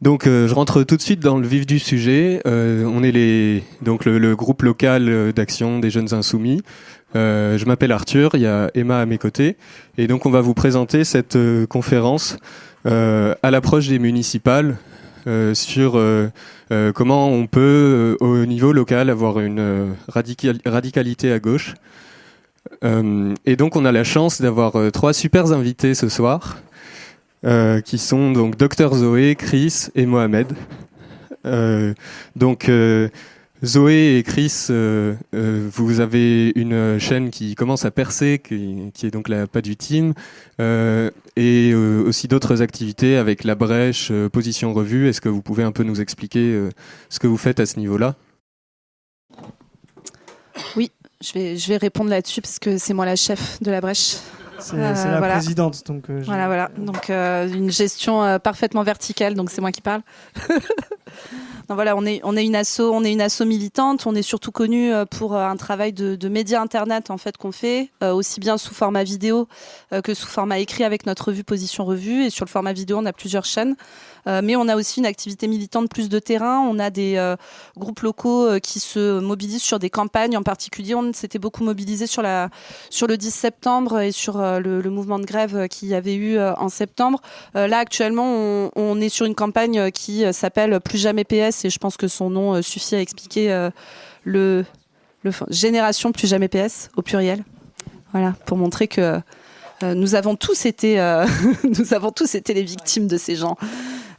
Donc, je rentre tout de suite dans le vif du sujet. On est donc le groupe local d'action des Jeunes Insoumis. Je m'appelle Arthur, il y a Emma à mes côtés. Et donc, on va vous présenter cette conférence à l'approche des municipales sur comment on peut, au niveau local, avoir une radicalité à gauche. Et donc, on a la chance d'avoir trois super invités ce soir. Qui sont donc Dr Zoé, Chris et Mohamed. Donc Zoé et Chris, vous avez une chaîne qui commence à percer, qui est donc la Pas du Team, et aussi d'autres activités avec La Brèche, Position Revue. Est-ce que vous pouvez un peu nous expliquer ce que vous faites à ce niveau-là ? Oui, je vais répondre là-dessus parce que c'est moi la chef de La Brèche. C'est la présidente. Donc, voilà. Donc, une gestion parfaitement verticale, donc c'est moi qui parle. Non, voilà, on est une asso militante. On est surtout connu pour un travail de média internet en fait qu'on fait, aussi bien sous format vidéo que sous format écrit avec notre revue Position Revue. Et sur le format vidéo, on a plusieurs chaînes. Mais on a aussi une activité militante plus de terrain. On a des groupes locaux qui se mobilisent sur des campagnes. En particulier, on s'était beaucoup mobilisé sur le 10 septembre et sur le mouvement de grève qu'il y avait eu en septembre. Là, actuellement, on est sur une campagne qui s'appelle Plus jamais PS et je pense que son nom suffit à expliquer le Génération Plus jamais PS au pluriel. Voilà, pour montrer que nous avons tous été les victimes de ces gens.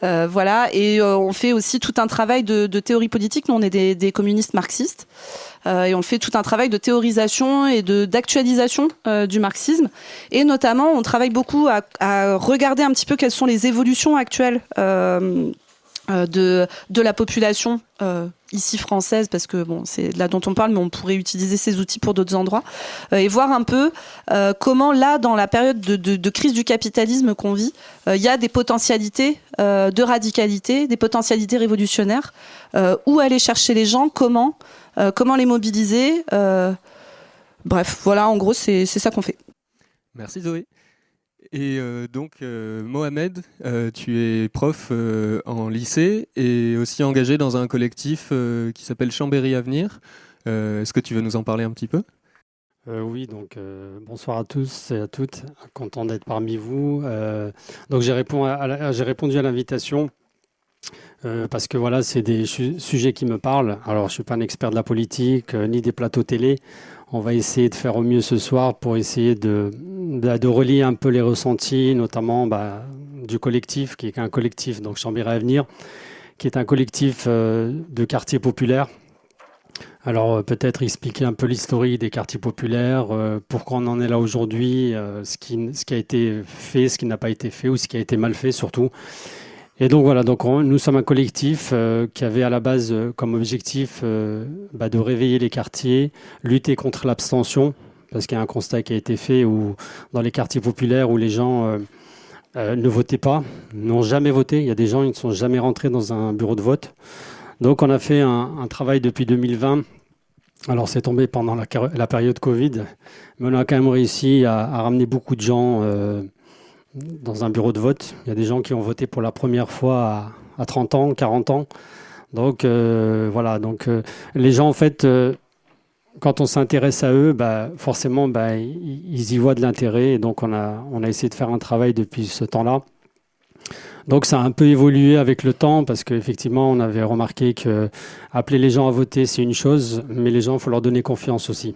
Voilà, et on fait aussi tout un travail de théorie politique. Nous, on est des communistes marxistes. Et on fait tout un travail de théorisation et d'actualisation du marxisme. Et notamment, on travaille beaucoup à regarder un petit peu quelles sont les évolutions actuelles de la population ici française, parce que bon, c'est là dont on parle, mais on pourrait utiliser ces outils pour d'autres endroits, et voir un peu comment là, dans la période de crise du capitalisme qu'on vit, il y a des potentialités de radicalité, des potentialités révolutionnaires, où aller chercher les gens, comment les mobiliser. Bref, voilà, en gros, c'est ça qu'on fait. Merci Zoé. Et donc, Mohamed, tu es prof en lycée et aussi engagé dans un collectif qui s'appelle Chambéry Avenir. Est-ce que tu veux nous en parler un petit peu ? Oui, donc bonsoir à tous et à toutes, content d'être parmi vous. Donc j'ai répondu à l'invitation parce que voilà, c'est des sujets qui me parlent. Alors je ne suis pas un expert de la politique ni des plateaux télé. On va essayer de faire au mieux ce soir pour essayer de relier un peu les ressentis, notamment du collectif, qui est un collectif, donc Chambéry Avenir, qui est un collectif de quartiers populaires. Alors peut-être expliquer un peu l'historique des quartiers populaires, pourquoi on en est là aujourd'hui, ce qui a été fait, ce qui n'a pas été fait ou ce qui a été mal fait surtout. Et donc voilà, nous sommes un collectif qui avait à la base comme objectif de réveiller les quartiers, lutter contre l'abstention, parce qu'il y a un constat qui a été fait où dans les quartiers populaires où les gens ne votaient pas, n'ont jamais voté. Il y a des gens qui ne sont jamais rentrés dans un bureau de vote. Donc on a fait un travail depuis 2020. Alors c'est tombé pendant la période Covid, mais on a quand même réussi à ramener beaucoup de gens dans un bureau de vote. Il y a des gens qui ont voté pour la première fois à 30 ans, 40 ans. Donc voilà, les gens en fait, quand on s'intéresse à eux, forcément ils y voient de l'intérêt. Et donc on a essayé de faire un travail depuis ce temps-là. Donc ça a un peu évolué avec le temps parce qu'effectivement on avait remarqué que appeler les gens à voter c'est une chose, mais les gens il faut leur donner confiance aussi.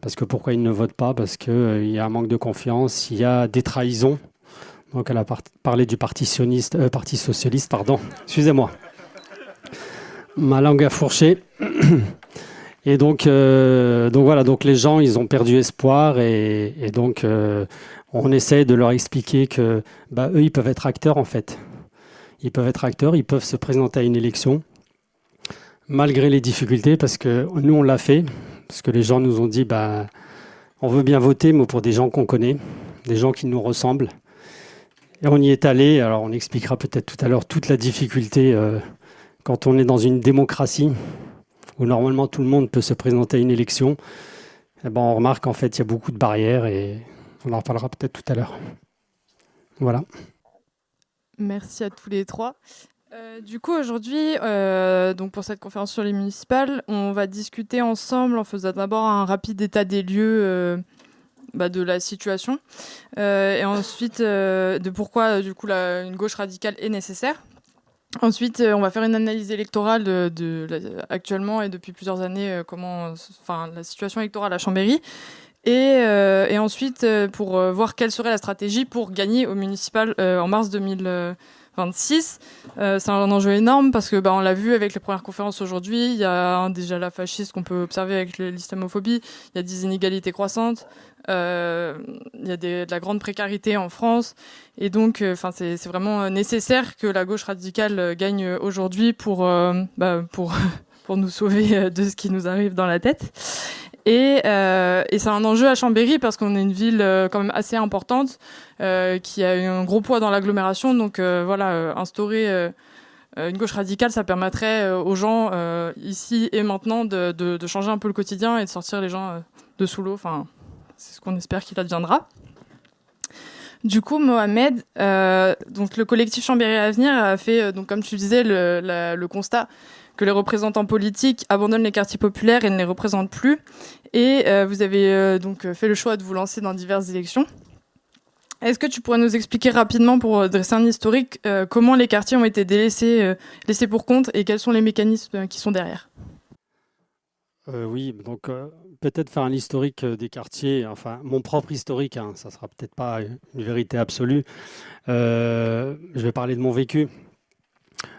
Parce que pourquoi ils ne votent pas ? Parce qu'il y a un manque de confiance, il y a des trahisons. Donc elle a parlé du Parti socialiste, pardon. Excusez-moi. Ma langue a fourché. Et donc voilà, donc les gens ils ont perdu espoir et donc on essaie de leur expliquer que eux ils peuvent être acteurs en fait. Ils peuvent être acteurs, ils peuvent se présenter à une élection malgré les difficultés parce que nous on l'a fait, parce que les gens nous ont dit on veut bien voter mais pour des gens qu'on connaît, des gens qui nous ressemblent. Et on y est allé, alors on expliquera peut-être tout à l'heure toute la difficulté quand on est dans une démocratie où normalement tout le monde peut se présenter à une élection. On remarque qu'en fait il y a beaucoup de barrières et on en reparlera peut-être tout à l'heure. Voilà. Merci à tous les trois. Du coup, aujourd'hui, donc pour cette conférence sur les municipales, on va discuter ensemble en faisant d'abord un rapide état des lieux de la situation et ensuite de pourquoi du coup une gauche radicale est nécessaire. Ensuite, on va faire une analyse électorale actuellement et depuis plusieurs années, la situation électorale à Chambéry. Et ensuite, pour voir quelle serait la stratégie pour gagner au municipal en mars 2026. C'est un enjeu énorme parce que on l'a vu avec les premières conférences aujourd'hui. Il y a déjà la fasciste qu'on peut observer avec l'islamophobie. Il y a des inégalités croissantes. Il y a de la grande précarité en France. Et donc, c'est vraiment nécessaire que la gauche radicale gagne aujourd'hui pour nous sauver de ce qui nous arrive dans la tête. Et c'est un enjeu à Chambéry parce qu'on est une ville quand même assez importante qui a eu un gros poids dans l'agglomération. Donc instaurer une gauche radicale, ça permettrait aux gens ici et maintenant de changer un peu le quotidien et de sortir les gens de sous l'eau. Enfin, c'est ce qu'on espère qu'il adviendra. Du coup, Mohamed, donc le collectif Chambéry Avenir a fait, donc comme tu disais, le constat que les représentants politiques abandonnent les quartiers populaires et ne les représentent plus. Et vous avez donc fait le choix de vous lancer dans diverses élections. Est-ce que tu pourrais nous expliquer rapidement, pour dresser un historique, comment les quartiers ont été laissés pour compte et quels sont les mécanismes qui sont derrière ? Oui, donc peut-être faire un historique des quartiers, enfin mon propre historique, ça sera peut-être pas une vérité absolue. Je vais parler de mon vécu.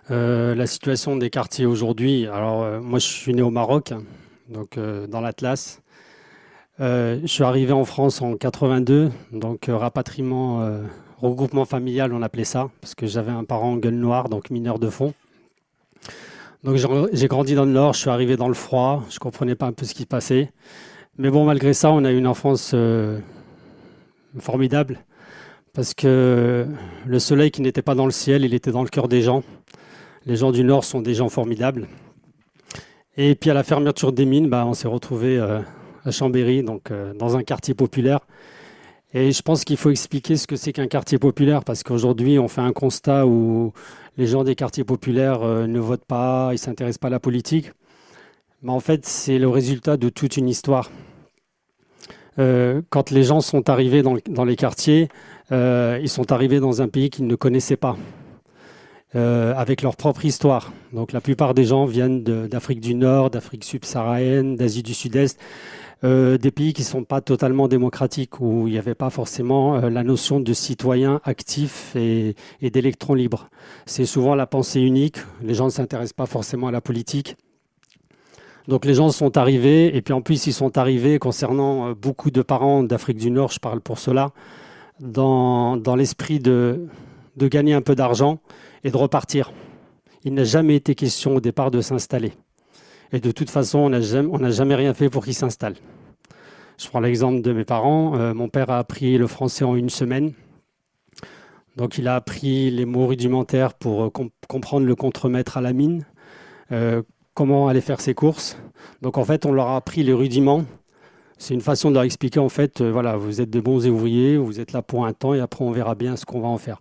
La situation des quartiers aujourd'hui, alors moi je suis né au Maroc, donc dans l'Atlas. Je suis arrivé en France en 82, donc rapatriement, regroupement familial on appelait ça, parce que j'avais un parent en gueule noire, donc mineur de fond. Donc j'ai grandi dans le Nord, je suis arrivé dans le froid, je ne comprenais pas un peu ce qui se passait. Mais bon, malgré ça, on a eu une enfance formidable, parce que le soleil qui n'était pas dans le ciel, il était dans le cœur des gens. Les gens du Nord sont des gens formidables. Et puis à la fermeture des mines, on s'est retrouvés à Chambéry, donc dans un quartier populaire. Et je pense qu'il faut expliquer ce que c'est qu'un quartier populaire, parce qu'aujourd'hui, on fait un constat où les gens des quartiers populaires ne votent pas, ils ne s'intéressent pas à la politique. Mais en fait, c'est le résultat de toute une histoire. Quand les gens sont arrivés dans les quartiers, ils sont arrivés dans un pays qu'ils ne connaissaient pas. Avec leur propre histoire. Donc la plupart des gens viennent d'Afrique du Nord, d'Afrique subsaharienne, d'Asie du Sud-Est, des pays qui ne sont pas totalement démocratiques, où il n'y avait pas forcément la notion de citoyen actif et d'électron libre. C'est souvent la pensée unique, les gens ne s'intéressent pas forcément à la politique. Donc les gens sont arrivés, et puis en plus ils sont arrivés concernant beaucoup de parents d'Afrique du Nord, je parle pour cela, dans l'esprit de gagner un peu d'argent et de repartir. Il n'a jamais été question au départ de s'installer. Et de toute façon, on n'a jamais rien fait pour qu'ils s'installent. Je prends l'exemple de mes parents. Mon père a appris le français en 1 semaine. Donc il a appris les mots rudimentaires pour comprendre le contremaître à la mine, comment aller faire ses courses. Donc en fait, on leur a appris les rudiments. C'est une façon de leur expliquer, en fait, vous êtes de bons ouvriers, vous êtes là pour un temps et après on verra bien ce qu'on va en faire.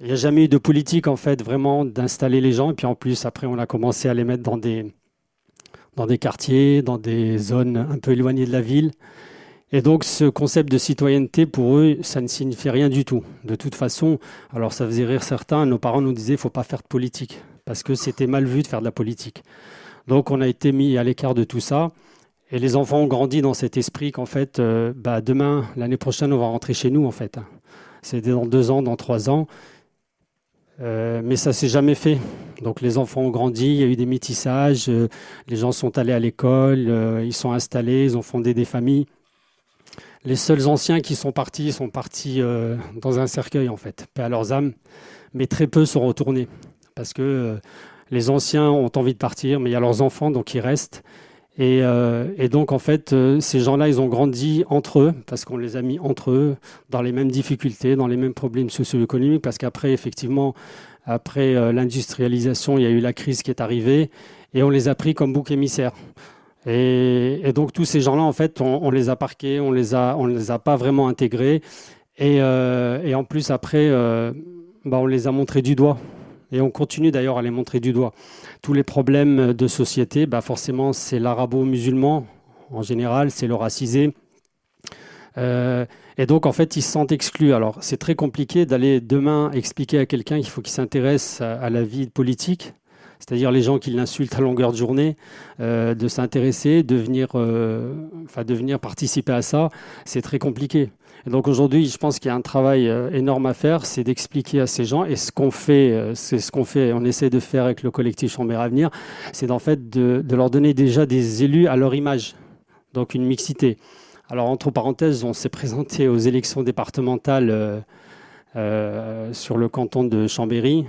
Il n'y a jamais eu de politique, en fait, vraiment d'installer les gens. Et puis en plus, après, on a commencé à les mettre dans des quartiers, dans des zones un peu éloignées de la ville. Et donc, ce concept de citoyenneté, pour eux, ça ne signifiait rien du tout. De toute façon, alors ça faisait rire certains, nos parents nous disaient « il ne faut pas faire de politique », parce que c'était mal vu de faire de la politique. Donc, on a été mis à l'écart de tout ça. Et les enfants ont grandi dans cet esprit qu'en fait, demain, l'année prochaine, on va rentrer chez nous, en fait. C'était dans 2 ans, dans 3 ans. Mais ça ne s'est jamais fait. Donc les enfants ont grandi, il y a eu des métissages, les gens sont allés à l'école, ils sont installés, ils ont fondé des familles. Les seuls anciens qui sont partis dans un cercueil, en fait, paix à leurs âmes. Mais très peu sont retournés. Parce que les anciens ont envie de partir, mais il y a leurs enfants, donc ils restent. Et donc, en fait, ces gens-là, ils ont grandi entre eux, parce qu'on les a mis entre eux, dans les mêmes difficultés, dans les mêmes problèmes socio-économiques, parce qu'après, effectivement, après l'industrialisation, il y a eu la crise qui est arrivée, et on les a pris comme bouc émissaire. Et donc, tous ces gens-là, en fait, on les a parqués, on les a pas vraiment intégrés, et en plus, après, on les a montrés du doigt. Et on continue d'ailleurs à les montrer du doigt. Tous les problèmes de société, forcément, c'est l'arabo-musulman en général, c'est le racisé. Et donc, en fait, ils se sentent exclus. Alors, c'est très compliqué d'aller demain expliquer à quelqu'un qu'il faut qu'il s'intéresse à la vie politique, c'est-à-dire les gens qui l'insultent à longueur de journée, de s'intéresser, de venir participer à ça. C'est très compliqué. Et donc, aujourd'hui, je pense qu'il y a un travail énorme à faire, c'est d'expliquer à ces gens. Et c'est ce qu'on fait, on essaie de faire avec le collectif Chambéry Avenir, c'est en fait de leur donner déjà des élus à leur image, donc une mixité. Alors, entre parenthèses, on s'est présenté aux élections départementales sur le canton de Chambéry.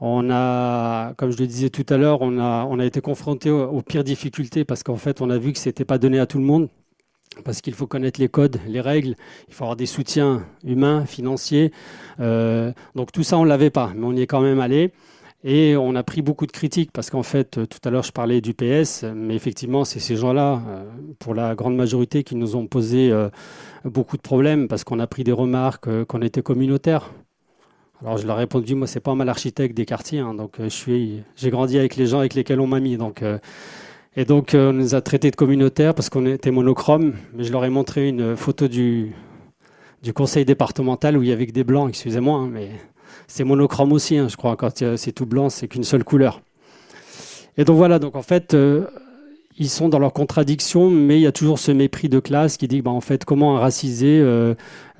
On a, comme je le disais tout à l'heure, on a été confronté aux pires difficultés parce qu'en fait, on a vu que ce n'était pas donné à tout le monde. Parce qu'il faut connaître les codes, les règles, il faut avoir des soutiens humains, financiers. Donc tout ça, on ne l'avait pas, mais on y est quand même allé. Et on a pris beaucoup de critiques parce qu'en fait, tout à l'heure, je parlais du PS, mais effectivement, c'est ces gens-là, pour la grande majorité, qui nous ont posé beaucoup de problèmes parce qu'on a pris des remarques qu'on était communautaire. Alors, je leur ai répondu, moi, c'est pas mal l'architecte des quartiers, hein, donc j'ai grandi avec les gens avec lesquels on m'a mis. Donc, on nous a traités de communautaires parce qu'on était monochrome, mais je leur ai montré une photo du conseil départemental où il y avait que des blancs, excusez-moi, hein, mais... C'est monochrome aussi, hein, je crois. Quand c'est tout blanc, c'est qu'une seule couleur. Et donc voilà, donc en fait, ils sont dans leur contradiction, mais il y a toujours ce mépris de classe qui dit en fait, comment un racisé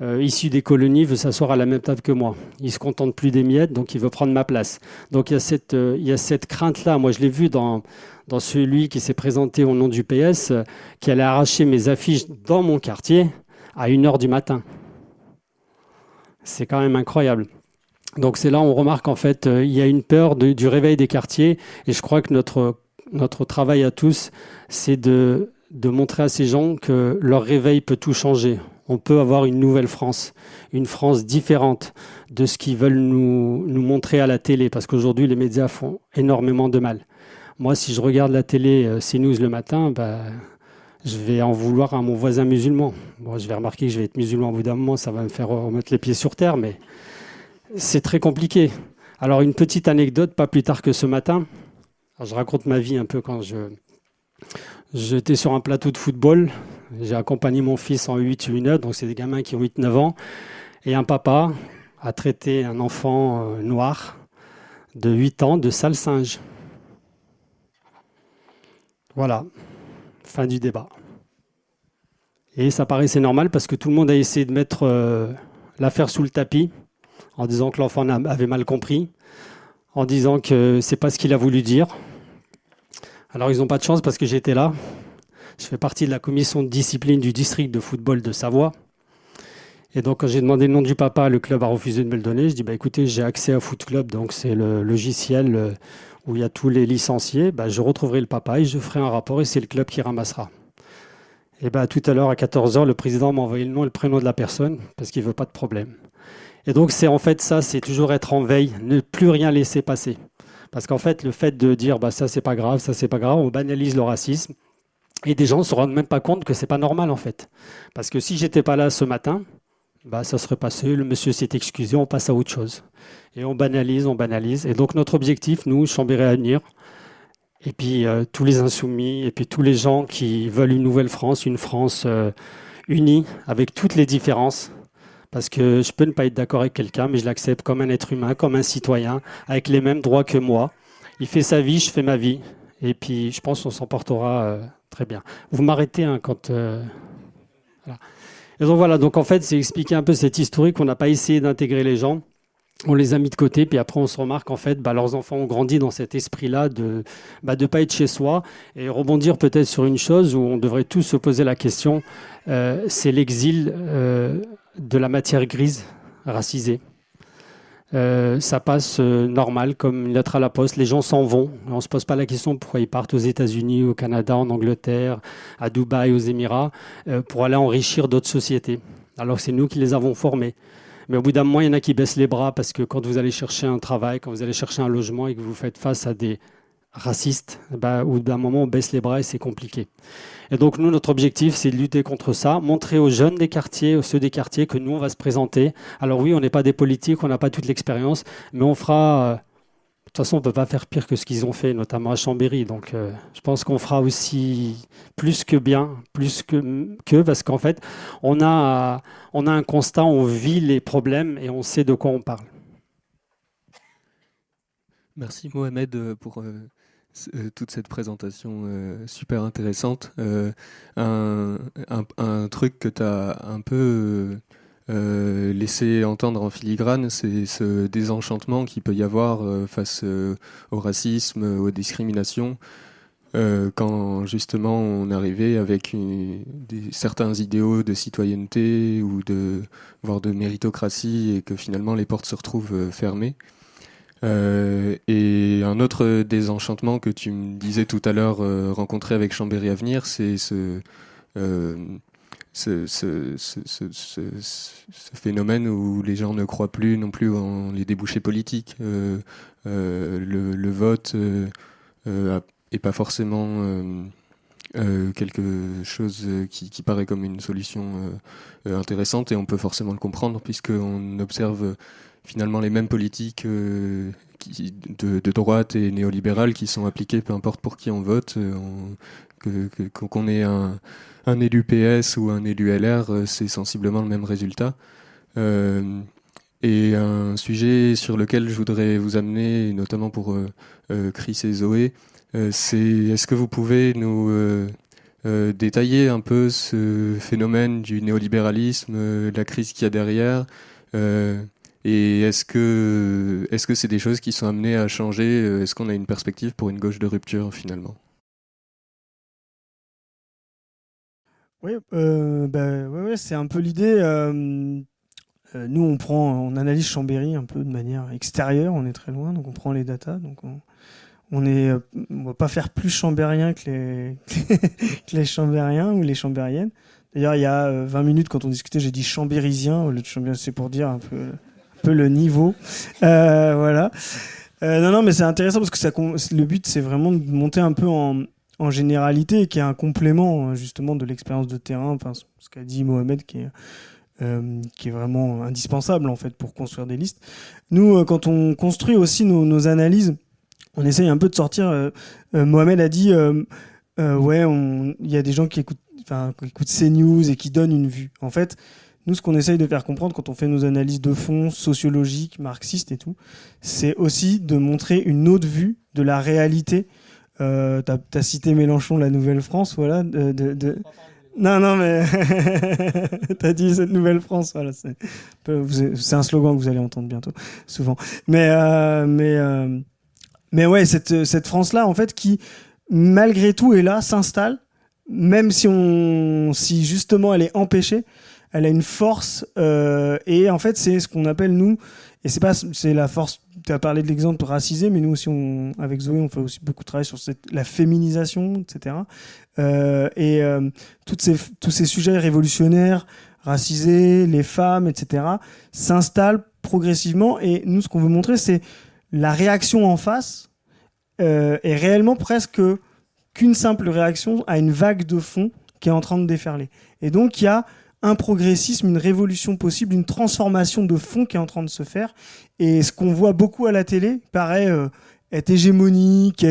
issu des colonies veut s'asseoir à la même table que moi. Il ne se contente plus des miettes, donc il veut prendre ma place. Donc il y a cette crainte-là. Moi, je l'ai vu dans celui qui s'est présenté au nom du PS, qui allait arracher mes affiches dans mon quartier à 1h du matin. C'est quand même incroyable. Donc c'est là où on remarque en fait il y a une peur du réveil des quartiers et je crois que notre travail à tous c'est de montrer à ces gens que leur réveil peut tout changer. On peut avoir une nouvelle France, une France différente de ce qu'ils veulent nous montrer à la télé parce qu'aujourd'hui les médias font énormément de mal. Moi si je regarde la télé CNews le matin, je vais en vouloir à mon voisin musulman. Bon, je vais remarquer que je vais être musulman au bout d'un moment, ça va me faire remettre les pieds sur terre, mais c'est très compliqué. Alors, une petite anecdote, pas plus tard que ce matin. Alors, je raconte ma vie un peu quand j'étais sur un plateau de football. J'ai accompagné mon fils en 8 ou 9, donc c'est des gamins qui ont 8-9 ans. Et un papa a traité un enfant noir de 8 ans de sale singe. Voilà, fin du débat. Et ça paraissait normal parce que tout le monde a essayé de mettre l'affaire sous le tapis, en disant que l'enfant avait mal compris, en disant que c'est pas ce qu'il a voulu dire. Alors ils n'ont pas de chance parce que j'étais là. Je fais partie de la commission de discipline du district de football de Savoie. Et donc quand j'ai demandé le nom du papa, le club a refusé de me le donner. Je dis écoutez, j'ai accès à Foot Club, donc c'est le logiciel où il y a tous les licenciés. Je retrouverai le papa et je ferai un rapport et c'est le club qui ramassera. Et tout à l'heure à 14h, le président m'a envoyé le nom et le prénom de la personne parce qu'il ne veut pas de problème. Et donc, c'est en fait ça, c'est toujours être en veille, ne plus rien laisser passer. Parce qu'en fait, le fait de dire ça, c'est pas grave, on banalise le racisme. Et des gens ne se rendent même pas compte que c'est pas normal, en fait. Parce que si j'étais pas là ce matin, ça serait passé, le monsieur s'est excusé, on passe à autre chose. Et on banalise. Et donc, notre objectif, nous, Chambéry Avenir, et puis tous les insoumis, et puis tous les gens qui veulent une nouvelle France, une France unie, avec toutes les différences. Parce que je peux ne pas être d'accord avec quelqu'un, mais je l'accepte comme un être humain, comme un citoyen, avec les mêmes droits que moi. Il fait sa vie, je fais ma vie. Et puis, je pense qu'on s'en portera très bien. Vous m'arrêtez quand... Voilà. Et donc voilà, donc en fait, c'est expliquer un peu cette historique. On n'a pas essayé d'intégrer les gens. On les a mis de côté, puis après on se remarque en fait, leurs enfants ont grandi dans cet esprit-là de pas être chez soi et rebondir peut-être sur une chose où on devrait tous se poser la question, c'est l'exil de la matière grise racisée. Ça passe normal comme une lettre à la poste, les gens s'en vont, on ne se pose pas la question pourquoi ils partent aux États-Unis, au Canada, en Angleterre, à Dubaï, aux Émirats, pour aller enrichir d'autres sociétés, alors que c'est nous qui les avons formés. Mais au bout d'un moment, il y en a qui baissent les bras parce que quand vous allez chercher un travail, quand vous allez chercher un logement et que vous faites face à des racistes, au bout d'un moment, on baisse les bras et c'est compliqué. Et donc, nous, notre objectif, c'est de lutter contre ça, montrer aux jeunes des quartiers, ceux des quartiers, que nous, on va se présenter. Alors oui, on n'est pas des politiques, on n'a pas toute l'expérience, mais on fera toute façon, on ne peut pas faire pire que ce qu'ils ont fait, notamment à Chambéry. Donc, je pense qu'on fera aussi plus que bien, plus que parce qu'en fait, on a un constat, on vit les problèmes et on sait de quoi on parle. Merci Mohamed pour toute cette présentation super intéressante. Un truc que tu as un peu laissé entendre en filigrane, c'est ce désenchantement qu'il peut y avoir face au racisme, aux discriminations, quand justement on arrivait avec certains idéaux de citoyenneté ou voire de méritocratie et que finalement les portes se retrouvent fermées. Et un autre désenchantement que tu me disais tout à l'heure rencontré avec Chambéry Avenir, c'est ce phénomène où les gens ne croient plus non plus en les débouchés politiques. Le vote est pas forcément quelque chose qui paraît comme une solution intéressante, et on peut forcément le comprendre puisqu'on observe finalement les mêmes politiques de droite et néolibérales qui sont appliquées peu importe pour qui on vote. Qu'on ait un élu PS ou un élu LR, c'est sensiblement le même résultat. Et un sujet sur lequel je voudrais vous amener, notamment pour Chris et Zoé, c'est est-ce que vous pouvez nous détailler un peu ce phénomène du néolibéralisme, la crise qu'il y a derrière, et est-ce que c'est des choses qui sont amenées à changer? Est-ce qu'on a une perspective pour une gauche de rupture finalement? Oui, ouais, c'est un peu l'idée. Nous, on analyse Chambéry un peu de manière extérieure, on est très loin, donc on prend les datas, donc on va pas faire plus chambérien que les chambériens ou les chambériennes. D'ailleurs, il y a 20 minutes, quand on discutait, j'ai dit chambérisien au lieu de chambérien, c'est pour dire un peu le niveau. Voilà. Non, mais c'est intéressant parce que le but, c'est vraiment de monter un peu en généralité, qui est un complément justement de l'expérience de terrain, enfin, ce qu'a dit Mohamed, qui est vraiment indispensable en fait pour construire des listes. Nous, quand on construit aussi nos analyses, on essaye un peu de sortir. Mohamed a dit, il y a des gens qui écoutent CNews et qui donnent une vue. En fait, nous, ce qu'on essaye de faire comprendre quand on fait nos analyses de fond, sociologiques, marxistes et tout, c'est aussi de montrer une autre vue de la réalité. T'as cité Mélenchon, la Nouvelle-France, voilà. Non, mais t'as dit cette Nouvelle-France, voilà. C'est un slogan que vous allez entendre bientôt, souvent. Mais ouais, cette France-là, en fait, qui malgré tout est là, s'installe, même si justement elle est empêchée, elle a une force, et en fait, c'est ce qu'on appelle nous, et c'est la force. Tu as parlé de l'exemple racisé, mais nous aussi, avec Zoé, on fait aussi beaucoup de travail sur la féminisation, etc. Tous ces sujets révolutionnaires, racisés, les femmes, etc., s'installent progressivement. Et nous, ce qu'on veut montrer, c'est la réaction en face est réellement presque qu'une simple réaction à une vague de fond qui est en train de déferler. Et donc, il y a un progressisme, une révolution possible, une transformation de fond qui est en train de se faire. Et ce qu'on voit beaucoup à la télé paraît être hégémonique,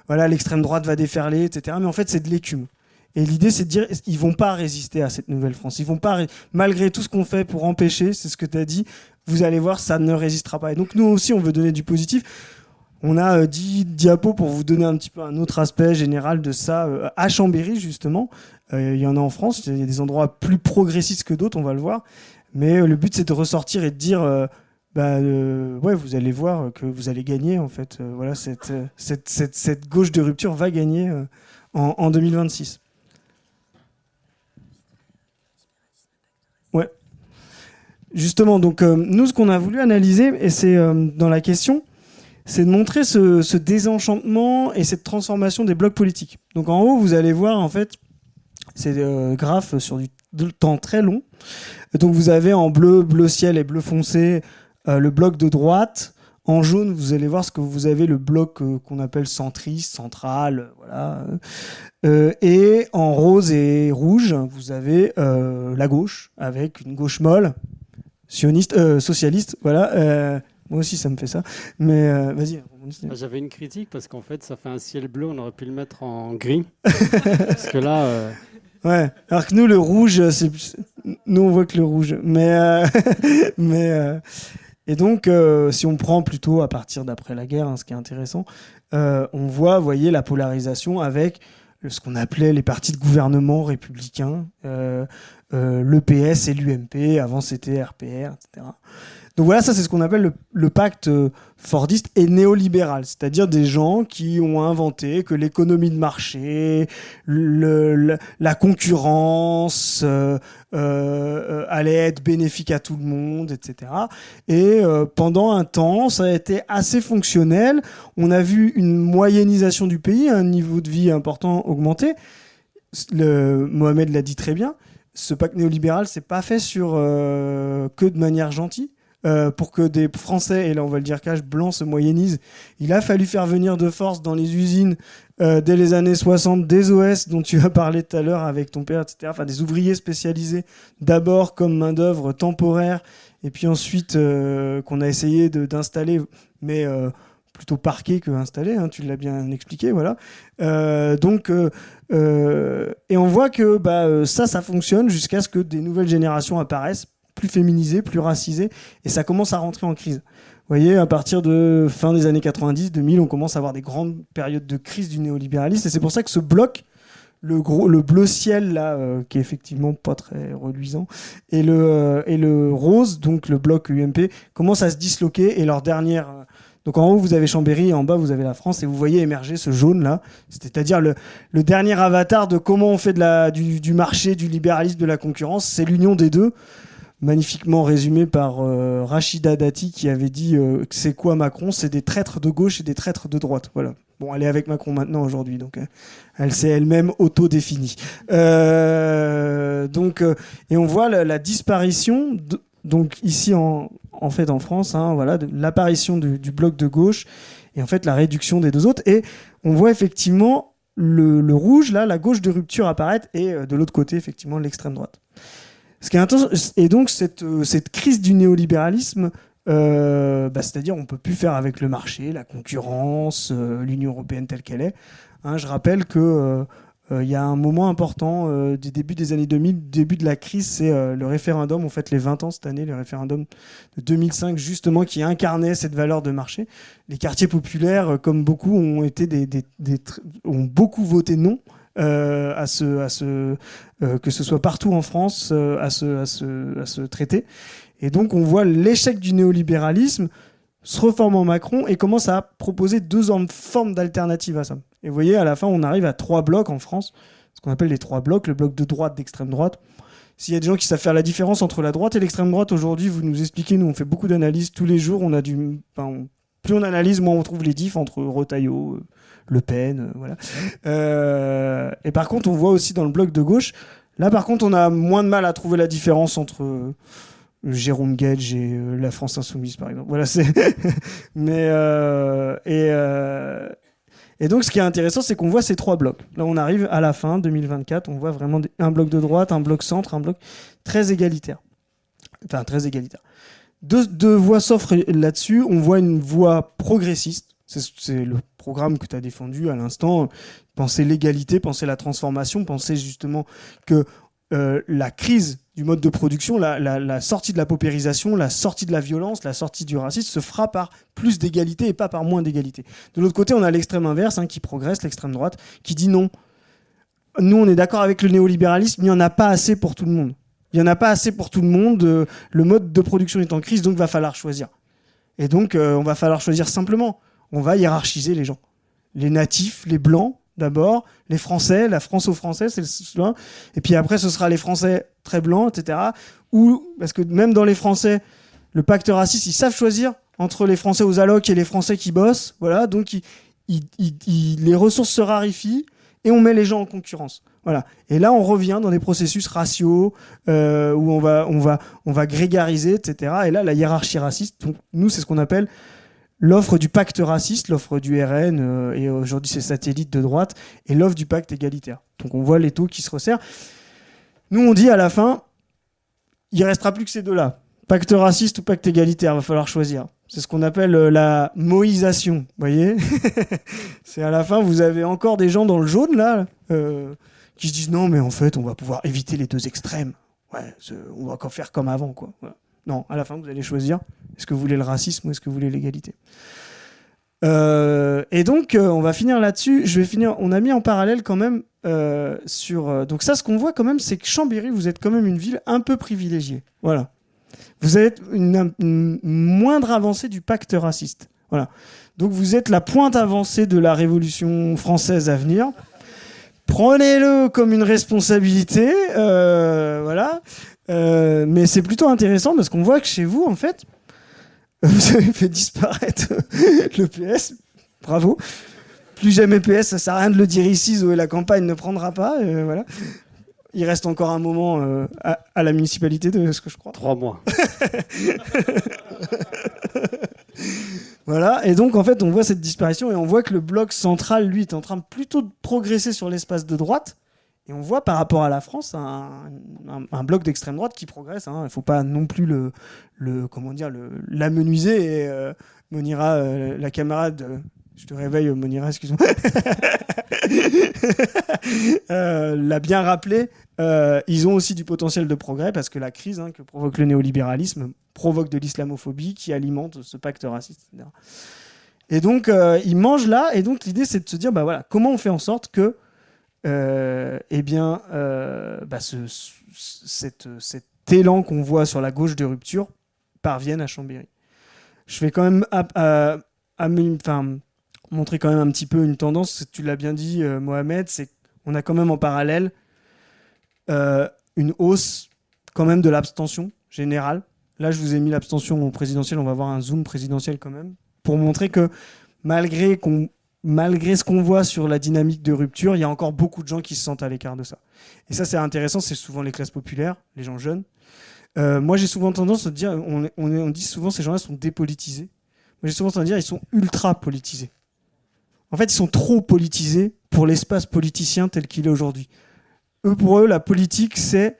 l'extrême droite va déferler, etc. Mais en fait, c'est de l'écume. Et l'idée, c'est de dire, ils vont pas résister à cette nouvelle France. Ils vont pas, malgré tout ce qu'on fait pour empêcher, c'est ce que tu as dit, vous allez voir, ça ne résistera pas. Et donc, nous aussi, on veut donner du positif. On a 10 diapos pour vous donner un petit peu un autre aspect général de ça à Chambéry, justement. Il y en a en France, il y a des endroits plus progressistes que d'autres, on va le voir. Mais le but, c'est de ressortir et de dire, vous allez voir que vous allez gagner, en fait. Voilà, cette gauche de rupture va gagner en 2026. Ouais. Justement, donc, nous, ce qu'on a voulu analyser, et c'est dans la question, c'est de montrer ce désenchantement et cette transformation des blocs politiques. Donc en haut, vous allez voir, en fait, c'est des graphes sur du temps très long. Donc vous avez en bleu ciel et bleu foncé, le bloc de droite. En jaune, vous allez voir ce que vous avez, le bloc qu'on appelle centriste, central, voilà. Et en rose et rouge, vous avez la gauche, avec une gauche molle, sioniste, socialiste, voilà. Moi aussi, ça me fait ça. Mais vas-y. J'avais une critique parce qu'en fait, ça fait un ciel bleu. On aurait pu le mettre en gris. Parce que là... Ouais, alors que nous, le rouge, nous, on voit que le rouge. Et donc, si on prend plutôt à partir d'après la guerre, ce qui est intéressant, on voit, vous voyez, la polarisation avec ce qu'on appelait les partis de gouvernement républicains, le PS et l'UMP, avant c'était RPR, etc. Donc voilà, ça c'est ce qu'on appelle le pacte fordiste et néolibéral, c'est-à-dire des gens qui ont inventé que l'économie de marché, la concurrence allait être bénéfique à tout le monde, etc. Et pendant un temps, ça a été assez fonctionnel. On a vu une moyennisation du pays, un niveau de vie important augmenter. Mohamed l'a dit très bien. Ce pacte néolibéral, c'est pas fait que de manière gentille. Pour que des Français, et là on va le dire cash, blancs se moyennisent, il a fallu faire venir de force dans les usines dès les années 60 des OS dont tu as parlé tout à l'heure avec ton père, etc. Enfin des ouvriers spécialisés, d'abord comme main-d'œuvre temporaire, et puis ensuite qu'on a essayé d'installer, mais plutôt parqué que installé, hein, tu l'as bien expliqué, voilà. Et on voit que ça fonctionne jusqu'à ce que des nouvelles générations apparaissent, plus féminisé, plus racisé, et ça commence à rentrer en crise. Vous voyez, à partir de fin des années 90, 2000, on commence à avoir des grandes périodes de crise du néolibéralisme, et c'est pour ça que ce bloc, le bleu ciel, là, qui est effectivement pas très reluisant, et le rose, donc le bloc UMP, commence à se disloquer, et leur dernière... Donc en haut, vous avez Chambéry, et en bas, vous avez la France, et vous voyez émerger ce jaune-là, c'est-à-dire le dernier avatar de comment on fait du marché, du libéralisme, de la concurrence, c'est l'union des deux, magnifiquement résumé par Rachida Dati qui avait dit c'est quoi Macron? C'est des traîtres de gauche et des traîtres de droite. Voilà. Bon, elle est avec Macron maintenant aujourd'hui, donc elle s'est elle-même auto-définie. Et on voit la disparition, donc ici en France, hein, voilà, l'apparition du bloc de gauche et en fait la réduction des deux autres. Et on voit effectivement le rouge, là, la gauche de rupture apparaître et de l'autre côté, effectivement, l'extrême droite. Ce qui est intéressant, et donc cette crise du néolibéralisme, c'est-à-dire on peut plus faire avec le marché, la concurrence, l'Union européenne telle qu'elle est. Hein, je rappelle que il y a un moment important du début des années 2000, début de la crise, c'est le référendum, on fête les 20 ans cette année, le référendum de 2005 justement qui incarnait cette valeur de marché. Les quartiers populaires, comme beaucoup, ont beaucoup voté non. Que ce soit partout en France à ce traité. Et donc on voit l'échec du néolibéralisme se reforme en Macron et commence à proposer deux formes d'alternatives à ça. Et vous voyez, à la fin, on arrive à 3 blocs en France, ce qu'on appelle les 3 blocs, le bloc de droite, d'extrême droite. S'il y a des gens qui savent faire la différence entre la droite et l'extrême droite, aujourd'hui, vous nous expliquez, nous on fait beaucoup d'analyses tous les jours, plus on analyse, moins on trouve les diffs entre Retailleau, Le Pen, voilà. Et par contre, on voit aussi dans le bloc de gauche, là par contre, on a moins de mal à trouver la différence entre Jérôme Gage et la France Insoumise, par exemple. Voilà, c'est. Et donc, ce qui est intéressant, c'est qu'on voit ces 3 blocs. Là, on arrive à la fin, 2024, on voit vraiment un bloc de droite, un bloc centre, un bloc très égalitaire. Enfin, très égalitaire. Deux voies s'offrent là-dessus. On voit une voie progressiste. C'est le programme que tu as défendu à l'instant. Penser l'égalité, penser la transformation, penser justement que la crise du mode de production, la sortie de la paupérisation, la sortie de la violence, la sortie du racisme se fera par plus d'égalité et pas par moins d'égalité. De l'autre côté, on a l'extrême inverse qui progresse, l'extrême droite, qui dit non. Nous, on est d'accord avec le néolibéralisme, mais il n'y en a pas assez pour tout le monde. Il n'y en a pas assez pour tout le monde. Le mode de production est en crise, donc il va falloir choisir. Et donc, on va falloir choisir simplement. On va hiérarchiser les gens. Les natifs, les blancs, d'abord, les Français, la France aux Français, c'est cela. Et puis après, ce sera les Français très blancs, etc. Parce que même dans les Français, le pacte raciste, ils savent choisir entre les Français aux allocs et les Français qui bossent. Voilà, donc les ressources se raréfient et on met les gens en concurrence. Voilà. Et là, on revient dans des processus raciaux où on va grégariser, etc. Et là, la hiérarchie raciste, donc, nous, c'est ce qu'on appelle l'offre du pacte raciste, l'offre du RN, et aujourd'hui c'est satellite de droite, et l'offre du pacte égalitaire. Donc on voit les taux qui se resserrent. Nous on dit à la fin, il ne restera plus que ces deux-là. Pacte raciste ou pacte égalitaire, il va falloir choisir. C'est ce qu'on appelle la moïsation, vous voyez. C'est à la fin, vous avez encore des gens dans le jaune, là, qui se disent non, mais en fait, on va pouvoir éviter les deux extrêmes. Ouais, on va encore faire comme avant, quoi. Voilà. Non, à la fin, vous allez choisir, est-ce que vous voulez le racisme ou est-ce que vous voulez l'égalité. Et donc, on va finir là-dessus. On a mis en parallèle quand même donc ça, ce qu'on voit quand même, c'est que Chambéry, vous êtes quand même une ville un peu privilégiée. Voilà. Vous êtes une moindre avancée du pacte raciste. Voilà. Donc vous êtes la pointe avancée de la Révolution française à venir. Prenez-le comme une responsabilité. Voilà. Mais c'est plutôt intéressant parce qu'on voit que chez vous, en fait, vous avez fait disparaître le PS. Bravo. Plus jamais PS, ça sert à rien de le dire ici, Zoé la campagne ne prendra pas. Voilà. Il reste encore un moment à la municipalité, de ce que je crois. 3 mois. Voilà, et donc en fait on voit cette disparition et on voit que le bloc central, lui, est en train plutôt de progresser sur l'espace de droite. Et on voit par rapport à la France un bloc d'extrême droite qui progresse. Il ne faut pas non plus l'amenuiser. Et Monira, la camarade... Je te réveille, Monira, excuse-moi. L'a bien rappelé, ils ont aussi du potentiel de progrès parce que la crise que provoque le néolibéralisme provoque de l'islamophobie qui alimente ce pacte raciste, etc. Et donc, ils mangent là, et donc l'idée, c'est de se dire, voilà, comment on fait en sorte que cet élan qu'on voit sur la gauche de rupture parvienne à Chambéry. Je vais quand même montrer quand même un petit peu une tendance, tu l'as bien dit, Mohamed, c'est qu'on a quand même en parallèle une hausse quand même de l'abstention générale. Là, je vous ai mis l'abstention présidentielle, on va voir un zoom présidentiel quand même, pour montrer que malgré ce qu'on voit sur la dynamique de rupture, il y a encore beaucoup de gens qui se sentent à l'écart de ça. Et ça, c'est intéressant, c'est souvent les classes populaires, les gens jeunes. Moi, j'ai souvent tendance à dire, on dit souvent ces gens-là sont dépolitisés. Moi, j'ai souvent tendance à dire ils sont ultra politisés. En fait, ils sont trop politisés pour l'espace politicien tel qu'il est aujourd'hui. Pour eux, la politique, c'est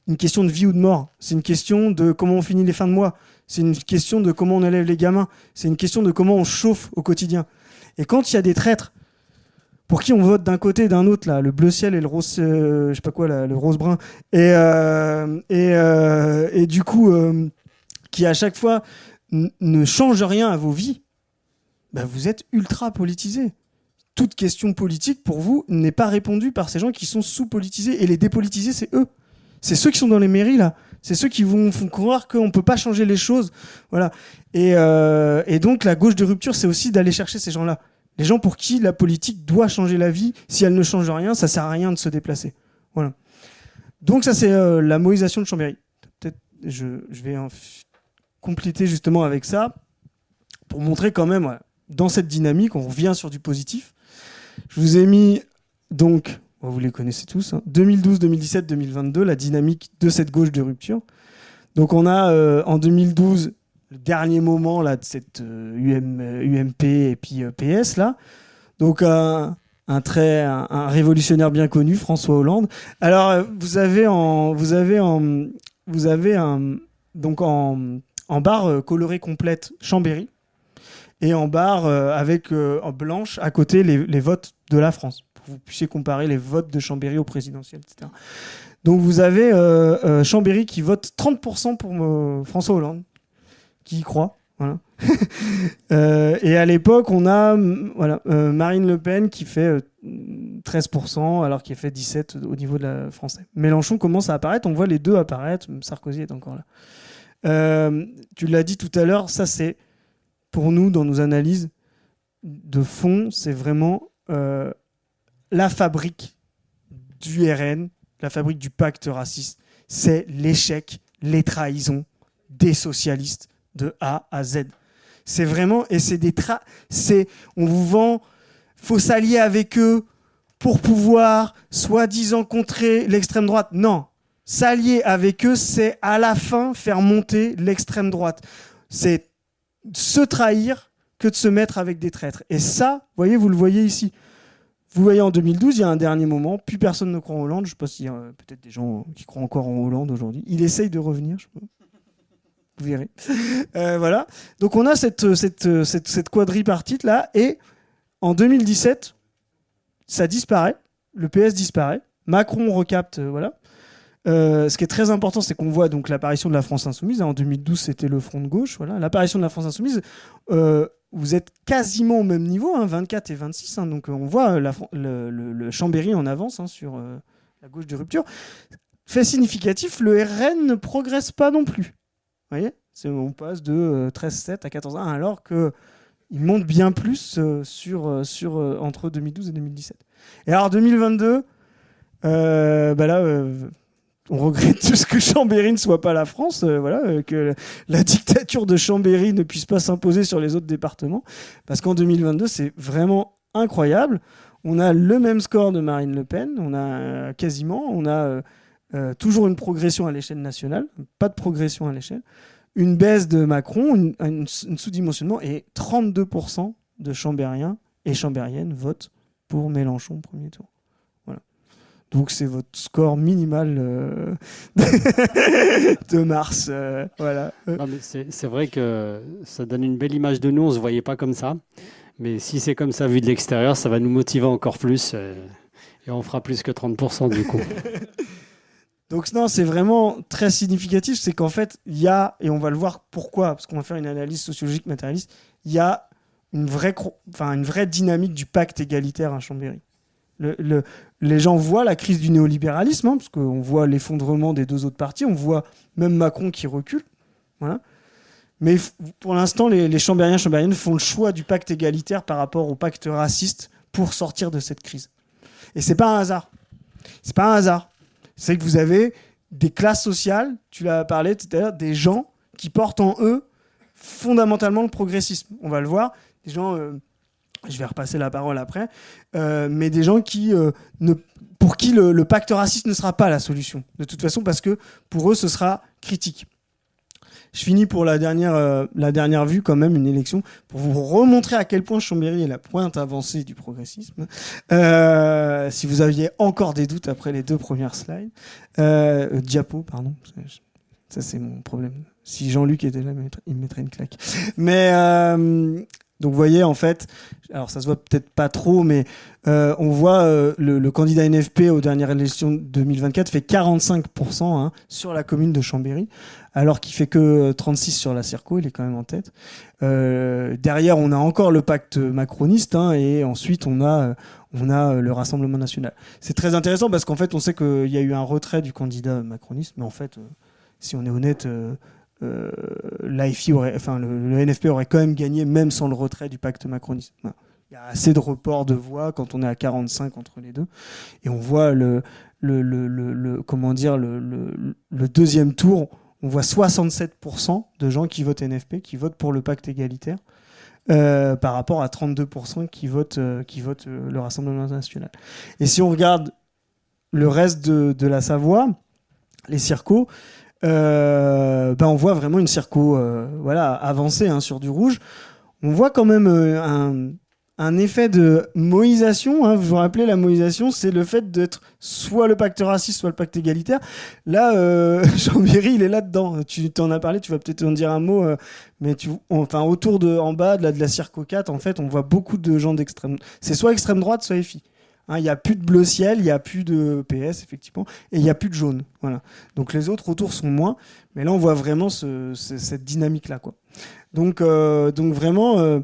une question de vie ou de mort. C'est une question de comment on finit les fins de mois. C'est une question de comment on élève les gamins. C'est une question de comment on chauffe au quotidien. Et quand il y a des traîtres pour qui on vote d'un côté et d'un autre, là, le bleu ciel et le rose, je sais pas quoi, là, le rose brun, et du coup, qui à chaque fois ne changent rien à vos vies, vous êtes ultra politisés. Toute question politique, pour vous, n'est pas répondue par ces gens qui sont sous-politisés. Et les dépolitisés, c'est eux. C'est ceux qui sont dans les mairies, là. C'est ceux qui font croire qu'on ne peut pas changer les choses. Voilà. Et donc, la gauche de rupture, c'est aussi d'aller chercher ces gens-là. Les gens pour qui la politique doit changer la vie. Si elle ne change rien, ça ne sert à rien de se déplacer. Voilà. Donc, ça, c'est la moïsation de Chambéry. Peut-être je vais compléter justement avec ça pour montrer quand même, dans cette dynamique, on revient sur du positif. Je vous ai mis, donc, vous les connaissez tous, 2012, 2017, 2022, la dynamique de cette gauche de rupture. Donc on a en 2012, le dernier moment là, de cette UMP et puis PS. Là. Donc un révolutionnaire bien connu, François Hollande. Alors vous avez en barre colorée complète Chambéry. Et en barre avec en blanche à côté les votes de la France, pour que vous puissiez comparer les votes de Chambéry au présidentiel, etc. Donc vous avez Chambéry qui vote 30% pour François Hollande, qui y croit. Voilà. Et à l'époque, on a Marine Le Pen qui fait 13%, alors qu'il fait 17% au niveau de la français. Mélenchon commence à apparaître, on voit les deux apparaître, Sarkozy est encore là. Tu l'as dit tout à l'heure, ça c'est... Pour nous, dans nos analyses de fond, c'est vraiment la fabrique du RN, la fabrique du pacte raciste. C'est l'échec, les trahisons des socialistes de A à Z. C'est vraiment, et c'est on vous vend, faut s'allier avec eux pour pouvoir, soi-disant, contrer l'extrême droite. Non, s'allier avec eux, c'est à la fin faire monter l'extrême droite. C'est se trahir que de se mettre avec des traîtres. Et ça, vous le voyez ici. Vous voyez, en 2012, il y a un dernier moment, plus personne ne croit en Hollande. Je ne sais pas s'il y a peut-être des gens qui croient encore en Hollande aujourd'hui. Il essaye de revenir. vous verrez. Voilà. Donc on a cette quadripartite là, et en 2017, ça disparaît. Le PS disparaît. Macron recapte, voilà. Ce qui est très important, c'est qu'on voit donc l'apparition de la France Insoumise. En 2012, c'était le Front de gauche. Voilà. L'apparition de la France Insoumise, vous êtes quasiment au même niveau, 24 et 26. Donc on voit le Chambéry en avance sur la gauche de rupture. Fait significatif, le RN ne progresse pas non plus. Vous voyez, on passe de 13,7 à 14,1, alors qu'il monte bien plus entre 2012 et 2017. Et alors 2022, on regrette tous que Chambéry ne soit pas la France, que la dictature de Chambéry ne puisse pas s'imposer sur les autres départements, parce qu'en 2022, c'est vraiment incroyable. On a le même score de Marine Le Pen, on a toujours une progression à l'échelle nationale, pas de progression à l'échelle, une baisse de Macron, un sous-dimensionnement, et 32% de Chambériens et Chambériennes votent pour Mélenchon au premier tour. Donc c'est votre score minimal de mars. Voilà. Non, mais c'est vrai que ça donne une belle image de nous, on ne se voyait pas comme ça. Mais si c'est comme ça vu de l'extérieur, ça va nous motiver encore plus. Et on fera plus que 30% du coup. Donc non, c'est vraiment très significatif. C'est qu'en fait, il y a, et on va le voir pourquoi, parce qu'on va faire une analyse sociologique matérialiste, il y a une vraie dynamique du pacte égalitaire à Chambéry. Les gens voient la crise du néolibéralisme, parce qu'on voit l'effondrement des deux autres partis, on voit même Macron qui recule. Voilà. Mais pour l'instant, les Chambériens et Chambériennes font le choix du pacte égalitaire par rapport au pacte raciste pour sortir de cette crise. Et c'est pas un hasard. C'est pas un hasard. C'est que vous avez des classes sociales, tu l'as parlé tout à l'heure, des gens qui portent en eux fondamentalement le progressisme. On va le voir. Des gens... je vais repasser la parole après, mais des gens pour qui le pacte raciste ne sera pas la solution, de toute façon, parce que pour eux, ce sera critique. Je finis pour la dernière vue, quand même, une élection, pour vous remontrer à quel point Chambéry est la pointe avancée du progressisme. Si vous aviez encore des doutes après les deux premières slides. Diapo, pardon. Ça, c'est mon problème. Si Jean-Luc était là, il me mettrait une claque. Mais... donc vous voyez, en fait, alors ça se voit peut-être pas trop, mais on voit le candidat NFP aux dernières élections 2024 fait 45% sur la commune de Chambéry, alors qu'il fait que 36% sur la Circo, il est quand même en tête. Derrière, on a encore le pacte macroniste, et ensuite on a le Rassemblement national. C'est très intéressant parce qu'en fait, on sait qu'il y a eu un retrait du candidat macroniste, mais en fait, si on est honnête... le NFP aurait quand même gagné même sans le retrait du pacte macroniste. Voilà. Il y a assez de reports de voix quand on est à 45 entre les deux, et on voit le deuxième tour, on voit 67% de gens qui votent NFP, qui votent pour le pacte égalitaire, par rapport à 32% qui votent le Rassemblement national. Et si on regarde le reste de la Savoie, les circos, on voit vraiment une circo avancée sur du rouge. On voit quand même un effet de moïsation. Vous vous rappelez, la moïsation, c'est le fait d'être soit le pacte raciste, soit le pacte égalitaire. Là, Chambéry, il est là-dedans. Tu t'en as parlé, tu vas peut-être en dire un mot, mais autour en bas de la circo 4, en fait, on voit beaucoup de gens d'extrême. C'est soit extrême droite, soit FI. Il n'y a plus de bleu ciel, il n'y a plus de PS, effectivement, et il n'y a plus de jaune. Voilà. Donc les autres autour sont moins, mais là on voit vraiment cette dynamique-là, quoi. Donc vraiment,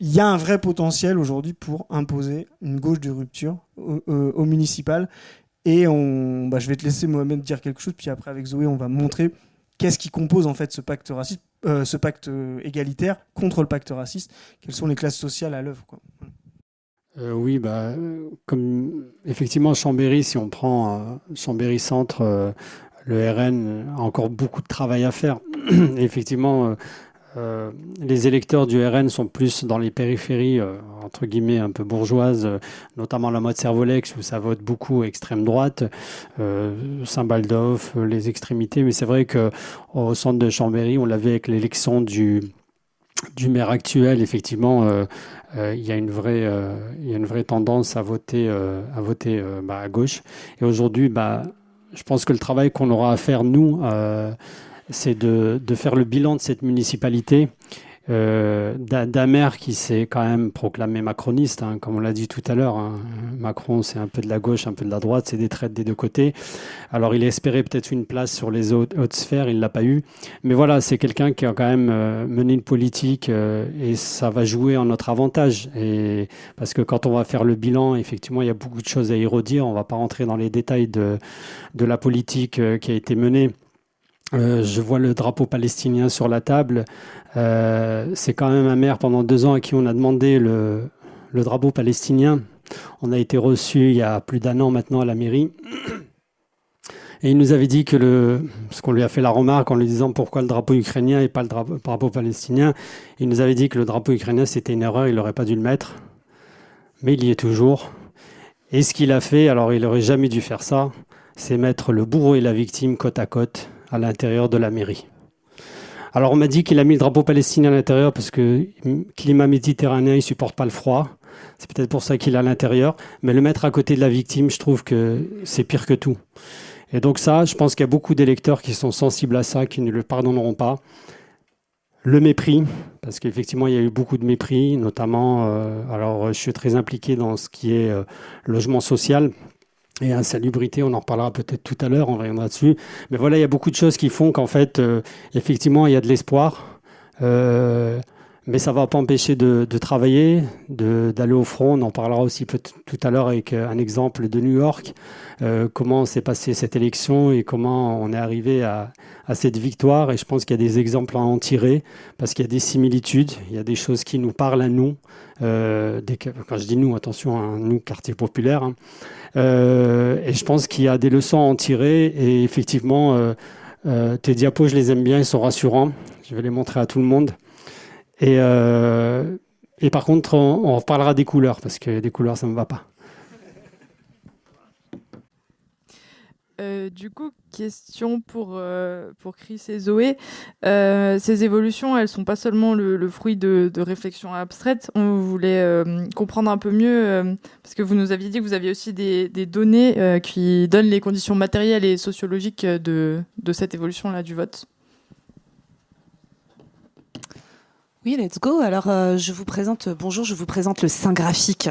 il y a un vrai potentiel aujourd'hui pour imposer une gauche de rupture au municipal. Et je vais te laisser, Mohamed, dire quelque chose, puis après avec Zoé, on va montrer qu'est-ce qui compose en fait ce pacte raciste, ce pacte égalitaire contre le pacte raciste. Quelles sont les classes sociales à l'œuvre, quoi. Oui, comme effectivement Chambéry, si on prend Chambéry Centre, le RN a encore beaucoup de travail à faire. Effectivement, les électeurs du RN sont plus dans les périphéries, entre guillemets, un peu bourgeoises, notamment la Motte-Servolex, où ça vote beaucoup extrême droite, Saint-Baldoff, les extrémités. Mais c'est vrai qu'au centre de Chambéry, on l'a vu avec l'élection du maire actuel, effectivement, il y a une vraie tendance à voter à gauche. Et aujourd'hui, je pense que le travail qu'on aura à faire, nous, c'est de faire le bilan de cette municipalité, d'un maire qui s'est quand même proclamé macroniste, hein, comme on l'a dit tout à l'heure. Hein. Macron, c'est un peu de la gauche, un peu de la droite, c'est des traites des deux côtés. Alors, il espérait peut-être une place sur les hautes sphères, il ne l'a pas eu. Mais voilà, c'est quelqu'un qui a quand même mené une politique et ça va jouer en notre avantage. Et parce que quand on va faire le bilan, effectivement, il y a beaucoup de choses à y redire. On ne va pas rentrer dans les détails de la politique qui a été menée. Je vois le drapeau palestinien sur la table. C'est quand même un maire pendant 2 ans à qui on a demandé le drapeau palestinien. On a été reçu il y a plus d'1 an maintenant à la mairie. Et il nous avait dit parce qu'on lui a fait la remarque en lui disant pourquoi le drapeau ukrainien et pas le drapeau palestinien. Il nous avait dit que le drapeau ukrainien c'était une erreur, il n'aurait pas dû le mettre. Mais il y est toujours. Et ce qu'il a fait, alors il n'aurait jamais dû faire ça, c'est mettre le bourreau et la victime côte à côte à l'intérieur de la mairie. Alors on m'a dit qu'il a mis le drapeau palestinien à l'intérieur parce que climat méditerranéen, il ne supporte pas le froid. C'est peut-être pour ça qu'il est à l'intérieur. Mais le mettre à côté de la victime, je trouve que c'est pire que tout. Et donc ça, je pense qu'il y a beaucoup d'électeurs qui sont sensibles à ça, qui ne le pardonneront pas. Le mépris, parce qu'effectivement, il y a eu beaucoup de mépris, notamment, alors je suis très impliqué dans ce qui est logement social. Et insalubrité, on en reparlera peut-être tout à l'heure, on reviendra dessus. Mais voilà, il y a beaucoup de choses qui font qu'en fait, effectivement, il y a de l'espoir. Mais ça ne va pas empêcher de travailler, d'aller au front. On en parlera aussi tout à l'heure avec un exemple de New York. Comment s'est passée cette élection et comment on est arrivé à cette victoire. Et je pense qu'il y a des exemples à en tirer parce qu'il y a des similitudes, il y a des choses qui nous parlent à nous. Quand je dis nous, attention, hein, nous, quartier populaire. Hein. Et je pense qu'il y a des leçons à en tirer. Et effectivement, tes diapos, je les aime bien, ils sont rassurants. Je vais les montrer à tout le monde. Et par contre, on reparlera des couleurs, parce que des couleurs, ça ne me va pas. Du coup, question pour Chris et Zoé. Ces évolutions, elles ne sont pas seulement le fruit de réflexions abstraites. On voulait comprendre un peu mieux, parce que vous nous aviez dit que vous aviez aussi des données qui donnent les conditions matérielles et sociologiques de cette évolution-là du vote. Oui, let's go. Alors, je vous présente le sein graphique.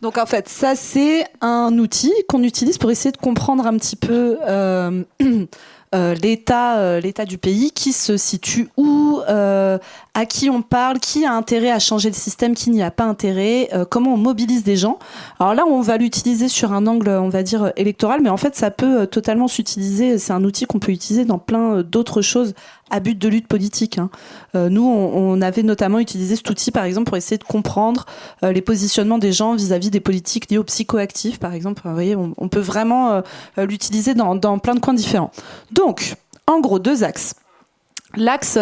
Donc, en fait, ça, c'est un outil qu'on utilise pour essayer de comprendre un petit peu l'état du pays, qui se situe où, à qui on parle, qui a intérêt à changer le système, qui n'y a pas intérêt, comment on mobilise des gens. Alors là, on va l'utiliser sur un angle, on va dire, électoral, mais en fait, ça peut totalement s'utiliser, c'est un outil qu'on peut utiliser dans plein d'autres choses à but de lutte politique. Hein. Nous, on avait notamment utilisé cet outil, par exemple, pour essayer de comprendre les positionnements des gens vis-à-vis des politiques liées aux psychoactifs, par exemple. Vous voyez, on peut vraiment l'utiliser dans plein de coins différents. Donc, en gros, 2 axes. L'axe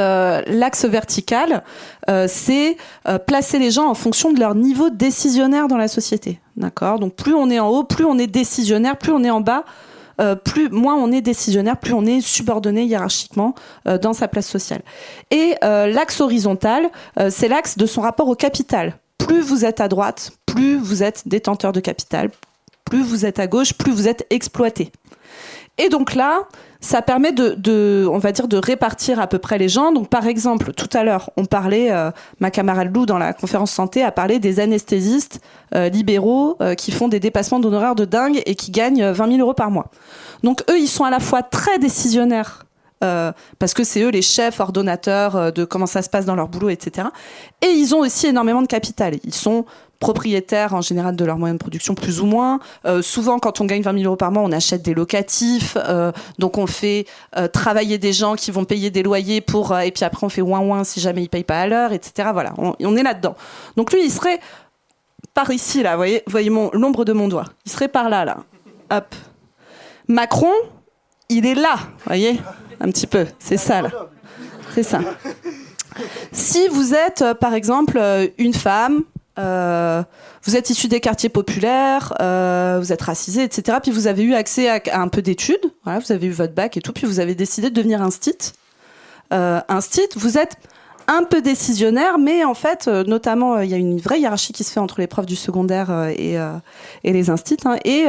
vertical, c'est placer les gens en fonction de leur niveau décisionnaire dans la société. D'accord ? Donc, plus on est en haut, plus on est décisionnaire, plus on est en bas, moins on est décisionnaire, plus on est subordonné hiérarchiquement dans sa place sociale. Et l'axe horizontal, c'est l'axe de son rapport au capital. Plus vous êtes à droite, plus vous êtes détenteur de capital. Plus vous êtes à gauche, plus vous êtes exploité. Et donc là, ça permet on va dire, de répartir à peu près les gens. Donc, par exemple, tout à l'heure, on parlait, ma camarade Lou, dans la conférence santé, a parlé des anesthésistes libéraux qui font des dépassements d'honoraires de dingue et qui gagnent 20 000 € par mois. Donc, eux, ils sont à la fois très décisionnaires, parce que c'est eux les chefs ordonnateurs de comment ça se passe dans leur boulot, etc. Et ils ont aussi énormément de capital. Ils sont propriétaires en général de leurs moyens de production, plus ou moins. Souvent, quand on gagne 20 000 € par mois, on achète des locatifs. Donc, on fait travailler des gens qui vont payer des loyers pour... et puis après, on fait ouin-ouin si jamais ils ne payent pas à l'heure, etc. Voilà, on est là-dedans. Donc, lui, il serait par ici, là. Vous voyez l'ombre de mon doigt. Il serait par là, là. Hop. Macron, il est là, vous voyez, un petit peu. C'est ça, là. C'est ça. Si vous êtes, par exemple, une femme... vous êtes issu des quartiers populaires, vous êtes racisé, etc. Puis vous avez eu accès à un peu d'études, voilà, vous avez eu votre bac et tout, puis vous avez décidé de devenir un stit. Vous êtes un peu décisionnaire, mais en fait, notamment, il y a une vraie hiérarchie qui se fait entre les profs du secondaire et les instits, hein, et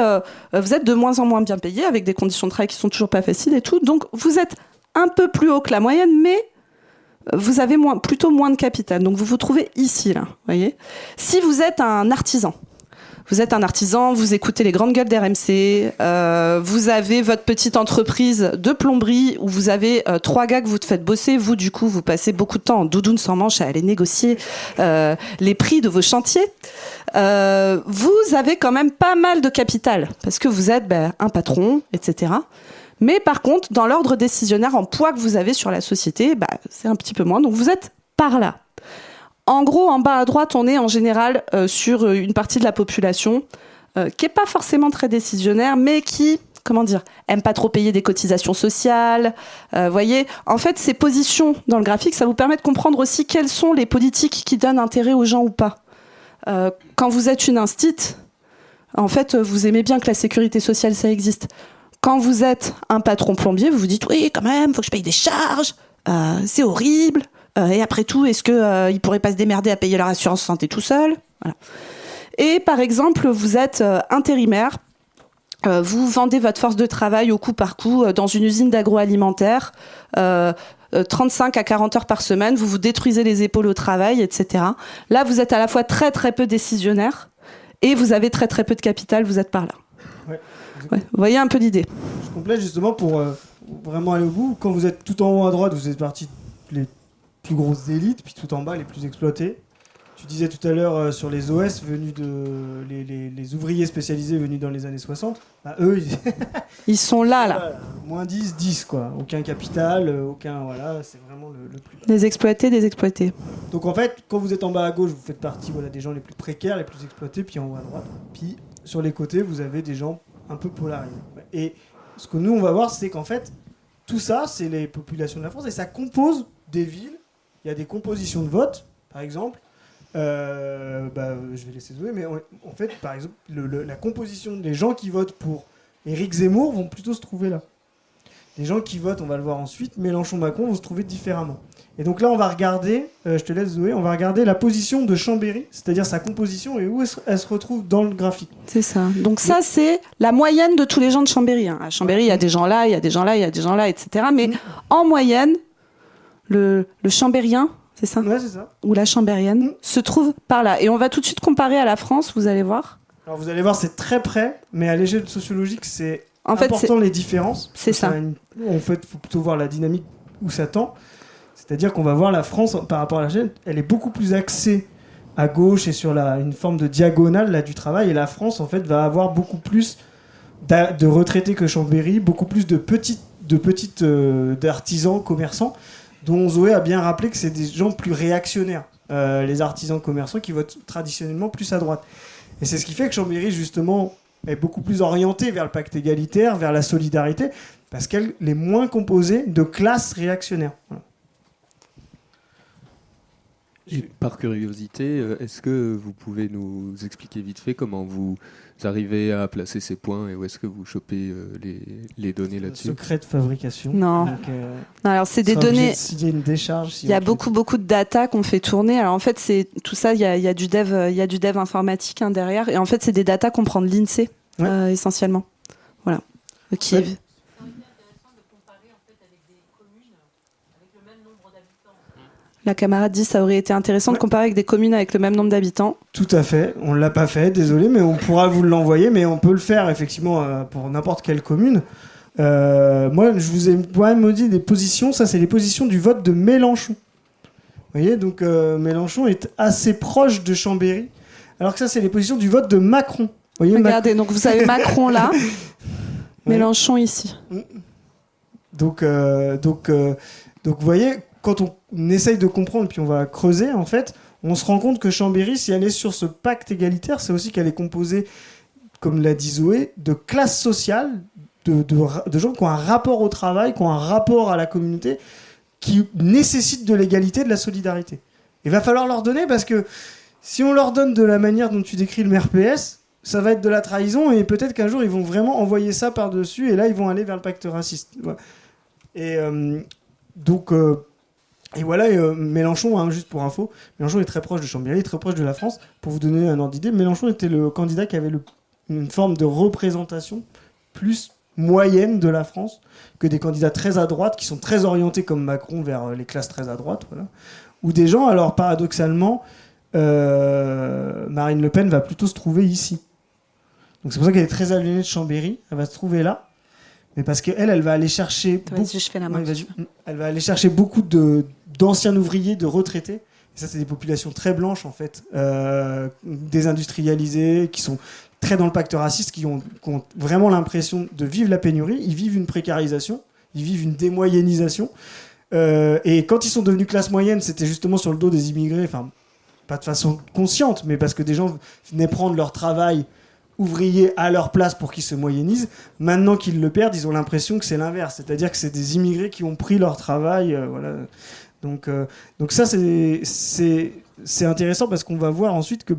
vous êtes de moins en moins bien payés, avec des conditions de travail qui sont toujours pas faciles et tout, donc vous êtes un peu plus haut que la moyenne, mais vous avez plutôt moins de capital, donc vous vous trouvez ici, là, voyez. Si vous êtes un artisan, vous écoutez les grandes gueules d'RMC, vous avez votre petite entreprise de plomberie où vous avez 3 gars que vous te faites bosser. Vous, du coup, vous passez beaucoup de temps en doudoune sans manche à aller négocier les prix de vos chantiers. Vous avez quand même pas mal de capital parce que vous êtes un patron, etc. Mais par contre, dans l'ordre décisionnaire, en poids que vous avez sur la société, c'est un petit peu moins. Donc vous êtes par là. En gros, en bas à droite, on est en général sur une partie de la population qui n'est pas forcément très décisionnaire, mais qui, aime pas trop payer des cotisations sociales. Voyez, en fait, ces positions dans le graphique, ça vous permet de comprendre aussi quelles sont les politiques qui donnent intérêt aux gens ou pas. Quand vous êtes une instite, en fait, vous aimez bien que la sécurité sociale, ça existe. Quand vous êtes un patron plombier, vous vous dites « Oui, quand même, faut que je paye des charges, c'est horrible. Et après tout, est-ce qu'ils pourraient pas se démerder à payer leur assurance santé tout seul ?» Voilà. Et par exemple, vous êtes intérimaire, vous vendez votre force de travail au coup par coup dans une usine d'agroalimentaire, 35 à 40 heures par semaine, vous vous détruisez les épaules au travail, etc. Là, vous êtes à la fois très très peu décisionnaire et vous avez très très peu de capital, vous êtes par là. Ouais. Ouais, vous voyez un peu l'idée. Je complète justement pour vraiment aller au bout. Quand vous êtes tout en haut à droite, vous êtes parti les plus grosses élites, puis tout en bas, les plus exploités. Tu disais tout à l'heure sur les OS venus les ouvriers spécialisés venus dans les années 60. Eux, ils sont là. Moins 10, quoi. Aucun capital, aucun. Voilà, c'est vraiment le plus bas. Des exploités. Donc en fait, quand vous êtes en bas à gauche, vous faites partie des gens les plus précaires, les plus exploités, puis en haut à droite. Puis sur les côtés, vous avez des gens un peu polarisés. Et ce que nous, on va voir, c'est qu'en fait, tout ça, c'est les populations de la France et ça compose des villes. Il y a des compositions de vote, par exemple. Je vais laisser Zoé, mais en fait, par exemple, la composition des gens qui votent pour Éric Zemmour vont plutôt se trouver là. Les gens qui votent, on va le voir ensuite, Mélenchon-Macron vont se trouver différemment. Et donc là, on va regarder, je te laisse Zoé, on va regarder la position de Chambéry, c'est-à-dire sa composition et où elle se retrouve dans le graphique. C'est ça. Donc ça, c'est la moyenne de tous les gens de Chambéry. À Chambéry, il y a des gens là, il y a des gens là, il y a des gens là, etc. Mais en moyenne, le Chambérien, c'est ça ? Ouais, c'est ça. Ou la Chambérienne se trouve par là. Et on va tout de suite comparer à la France, vous allez voir. Alors vous allez voir, c'est très près, mais à l'échelle sociologique, c'est important c'est les différences. C'est ça. En fait, il faut plutôt voir la dynamique où ça tend. C'est-à-dire qu'on va voir la France, par rapport à la chaîne, elle est beaucoup plus axée à gauche et sur une forme de diagonale là, du travail. Et la France, en fait, va avoir beaucoup plus de retraités que Chambéry, beaucoup plus d'artisans, commerçants, dont Zoé a bien rappelé que c'est des gens plus réactionnaires, les artisans commerçants qui votent traditionnellement plus à droite. Et c'est ce qui fait que Chambéry, justement, est beaucoup plus orientée vers le pacte égalitaire, vers la solidarité, parce qu'elle est moins composée de classes réactionnaires. Voilà. Et par curiosité, est-ce que vous pouvez nous expliquer vite fait comment vous arrivez à placer ces points et où est-ce que vous chopez les données là-dessus ? Secret de fabrication. Non. Donc, non, alors c'est des données. S'il y a une décharge. Il y a beaucoup de data qu'on fait tourner. Alors en fait, c'est tout ça. Il y a du dev informatique derrière. Et en fait, c'est des data qu'on prend de l'INSEE essentiellement. Voilà. Qui est... La camarade dit ça aurait été intéressant de comparer avec des communes avec le même nombre d'habitants. Tout à fait. On ne l'a pas fait, désolé, mais on pourra vous l'envoyer. Mais on peut le faire effectivement pour n'importe quelle commune. Moi, je vous ai quand même dit des positions. Ça, c'est les positions du vote de Mélenchon. Vous voyez, donc Mélenchon est assez proche de Chambéry. Alors que ça, c'est les positions du vote de Macron. Vous voyez, regardez, donc vous avez Macron là, Mélenchon ici. Donc, vous voyez, quand on essaye de comprendre, puis on va creuser, en fait, on se rend compte que Chambéry, si elle est sur ce pacte égalitaire, c'est aussi qu'elle est composée, comme l'a dit Zoé, de classes sociales, de gens qui ont un rapport au travail, qui ont un rapport à la communauté, qui nécessitent de l'égalité, de la solidarité. Il va falloir leur donner, parce que si on leur donne de la manière dont tu décris le RPS, ça va être de la trahison, et peut-être qu'un jour, ils vont vraiment envoyer ça par-dessus, et là, ils vont aller vers le pacte raciste. Et donc... Et voilà, Mélenchon, hein, juste pour info, Mélenchon est très proche de Chambéry, très proche de la France. Pour vous donner un ordre d'idée, Mélenchon était le candidat qui avait une forme de représentation plus moyenne de la France que des candidats très à droite qui sont très orientés comme Macron vers les classes très à droite, voilà. Ou des gens, alors paradoxalement, Marine Le Pen va plutôt se trouver ici. Donc c'est pour ça qu'elle est très éloignée de Chambéry, elle va se trouver là, mais parce qu'elle, elle va aller chercher Vas-y, je fais la main. elle va aller chercher beaucoup d'anciens ouvriers, de retraités. Et ça, c'est des populations très blanches, en fait, désindustrialisées, qui sont très dans le pacte raciste, qui ont vraiment l'impression de vivre la pénurie. Ils vivent une précarisation, ils vivent une démoyennisation. Et quand ils sont devenus classe moyenne, c'était justement sur le dos des immigrés, enfin, pas de façon consciente, mais parce que des gens venaient prendre leur travail ouvriers à leur place pour qu'ils se moyennisent. Maintenant qu'ils le perdent, ils ont l'impression que c'est l'inverse, c'est-à-dire que c'est des immigrés qui ont pris leur travail, voilà. Donc ça c'est intéressant parce qu'on va voir ensuite que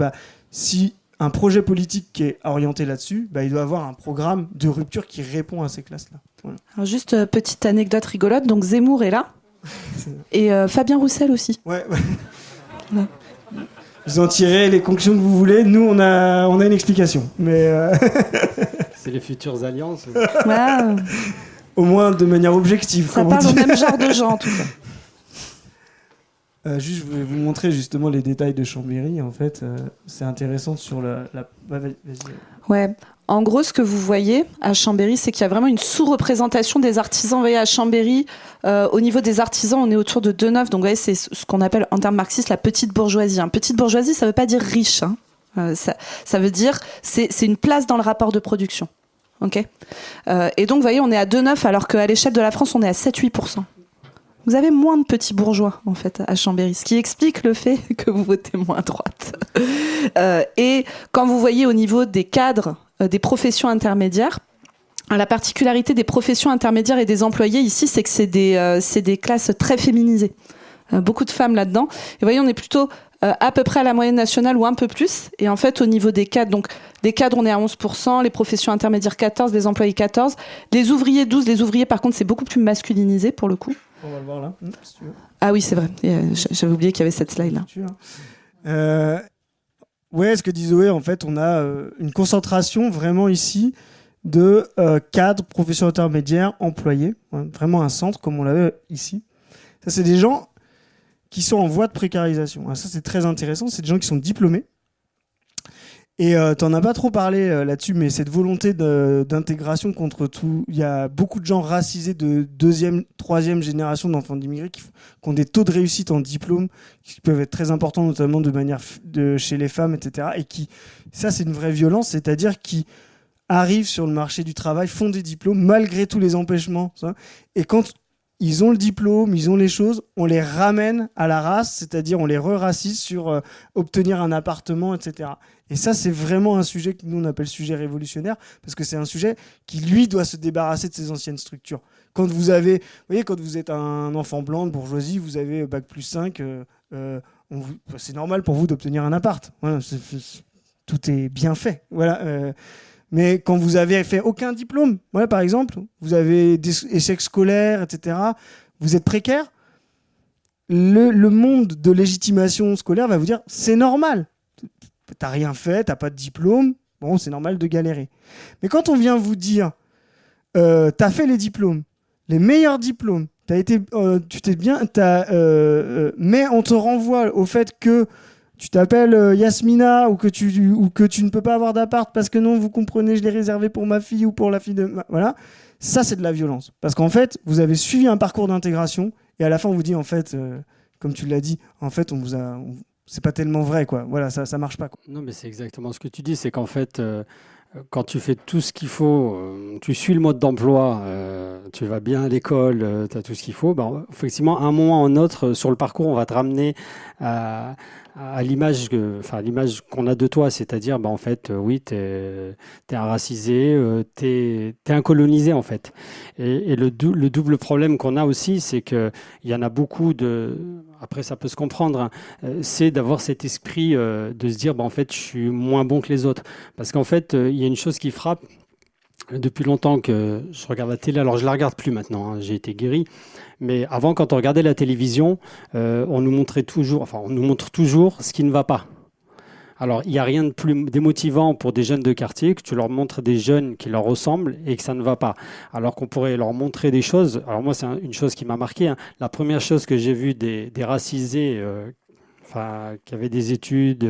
si un projet politique qui est orienté là-dessus, il doit avoir un programme de rupture qui répond à ces classes-là. Voilà. Alors juste petite anecdote rigolote, donc Zemmour est là et Fabien Roussel aussi. Ouais. Voilà. Vous en tirez les conclusions que vous voulez. Nous, on a une explication. Mais c'est les futures alliances. Ouais. Au moins de manière objective. Ça parle au même genre de gens, en tout cas. Juste, je vais vous montrer justement les détails de Chambéry. En fait, c'est intéressant sur la... Vas-y. Ouais. En gros, ce que vous voyez à Chambéry, c'est qu'il y a vraiment une sous-représentation des artisans. Vous voyez, à Chambéry, au niveau des artisans, on est autour de 2,9. Donc, vous voyez, c'est ce qu'on appelle en termes marxistes la petite bourgeoisie. Petite bourgeoisie, ça ne veut pas dire riche. Ça veut dire c'est une place dans le rapport de production. Okay, et donc, vous voyez, on est à 2,9 alors qu'à l'échelle de la France, on est à 7-8%. Vous avez moins de petits bourgeois, en fait, à Chambéry, ce qui explique le fait que vous votez moins à droite. Et quand vous voyez au niveau des cadres, des professions intermédiaires, la particularité des professions intermédiaires et des employés ici, c'est que c'est des classes très féminisées. Beaucoup de femmes là-dedans. Et vous voyez, on est plutôt à peu près à la moyenne nationale ou un peu plus. Et en fait, au niveau des cadres, donc des cadres, on est à 11%, les professions intermédiaires 14%, les employés 14%, les ouvriers 12%. Les ouvriers, par contre, c'est beaucoup plus masculinisé pour le coup. On va le voir là, si tu veux. Ah oui, c'est vrai. J'avais oublié qu'il y avait cette slide-là. Ouais, ce que dit Zoé, en fait, on a une concentration vraiment ici de cadres, professions intermédiaires, employés. Ouais, vraiment un centre, comme on l'avait ici. Ça, c'est des gens qui sont en voie de précarisation. Alors ça, c'est très intéressant. C'est des gens qui sont diplômés. Et tu n'en as pas trop parlé là-dessus, mais cette volonté d'intégration contre tout... Il y a beaucoup de gens racisés de deuxième, troisième génération d'enfants d'immigrés qui ont des taux de réussite en diplôme qui peuvent être très importants, notamment de manière chez les femmes, etc. Et ça, c'est une vraie violence, c'est-à-dire qui arrivent sur le marché du travail, font des diplômes, malgré tous les empêchements. Ça. Et quand ils ont le diplôme, ils ont les choses, on les ramène à la race, c'est-à-dire on les re-racise sur obtenir un appartement, etc. Et ça, c'est vraiment un sujet que nous, on appelle sujet révolutionnaire, parce que c'est un sujet qui, lui, doit se débarrasser de ces anciennes structures. Quand vous êtes un enfant blanc de bourgeoisie, vous avez Bac plus 5, c'est normal pour vous d'obtenir un appart. Voilà, tout est bien fait. Voilà. Mais quand vous avez fait aucun diplôme, voilà, par exemple, vous avez des échecs scolaires, etc., vous êtes précaire, le monde de légitimation scolaire va vous dire c'est normal. T'as rien fait, t'as pas de diplôme, bon, c'est normal de galérer. Mais quand on vient vous dire t'as fait les diplômes, les meilleurs diplômes, tu t'es bien, mais on te renvoie au fait que tu t'appelles Yasmina ou que tu ne peux pas avoir d'appart parce que non, vous comprenez, je l'ai réservé pour ma fille ou pour la fille de... Voilà, ça c'est de la violence. Parce qu'en fait, vous avez suivi un parcours d'intégration et à la fin on vous dit en fait, comme tu l'as dit, en fait c'est pas tellement vrai, quoi. Voilà, ça marche pas, quoi. Non, mais c'est exactement ce que tu dis, c'est qu'en fait, quand tu fais tout ce qu'il faut, tu suis le mode d'emploi, tu vas bien à l'école, tu as tout ce qu'il faut, effectivement, à un moment ou à un autre, sur le parcours, on va te ramener à l'image qu'on a de toi, c'est-à-dire en fait oui, t'es un racisé, t'es un colonisé en fait. Et le double problème qu'on a aussi, c'est que il y en a beaucoup après ça peut se comprendre, c'est d'avoir cet esprit de se dire en fait je suis moins bon que les autres, parce qu'en fait il y a une chose qui frappe, depuis longtemps que je regarde la télé. Alors, je ne la regarde plus maintenant, hein, j'ai été guéri. Mais avant, quand on regardait la télévision, on nous montrait toujours, enfin, on nous montre toujours ce qui ne va pas. Alors, il n'y a rien de plus démotivant pour des jeunes de quartier que tu leur montres des jeunes qui leur ressemblent et que ça ne va pas. Alors qu'on pourrait leur montrer des choses. Alors moi, c'est une chose qui m'a marqué, hein. La première chose que j'ai vue des racisés qui avaient des études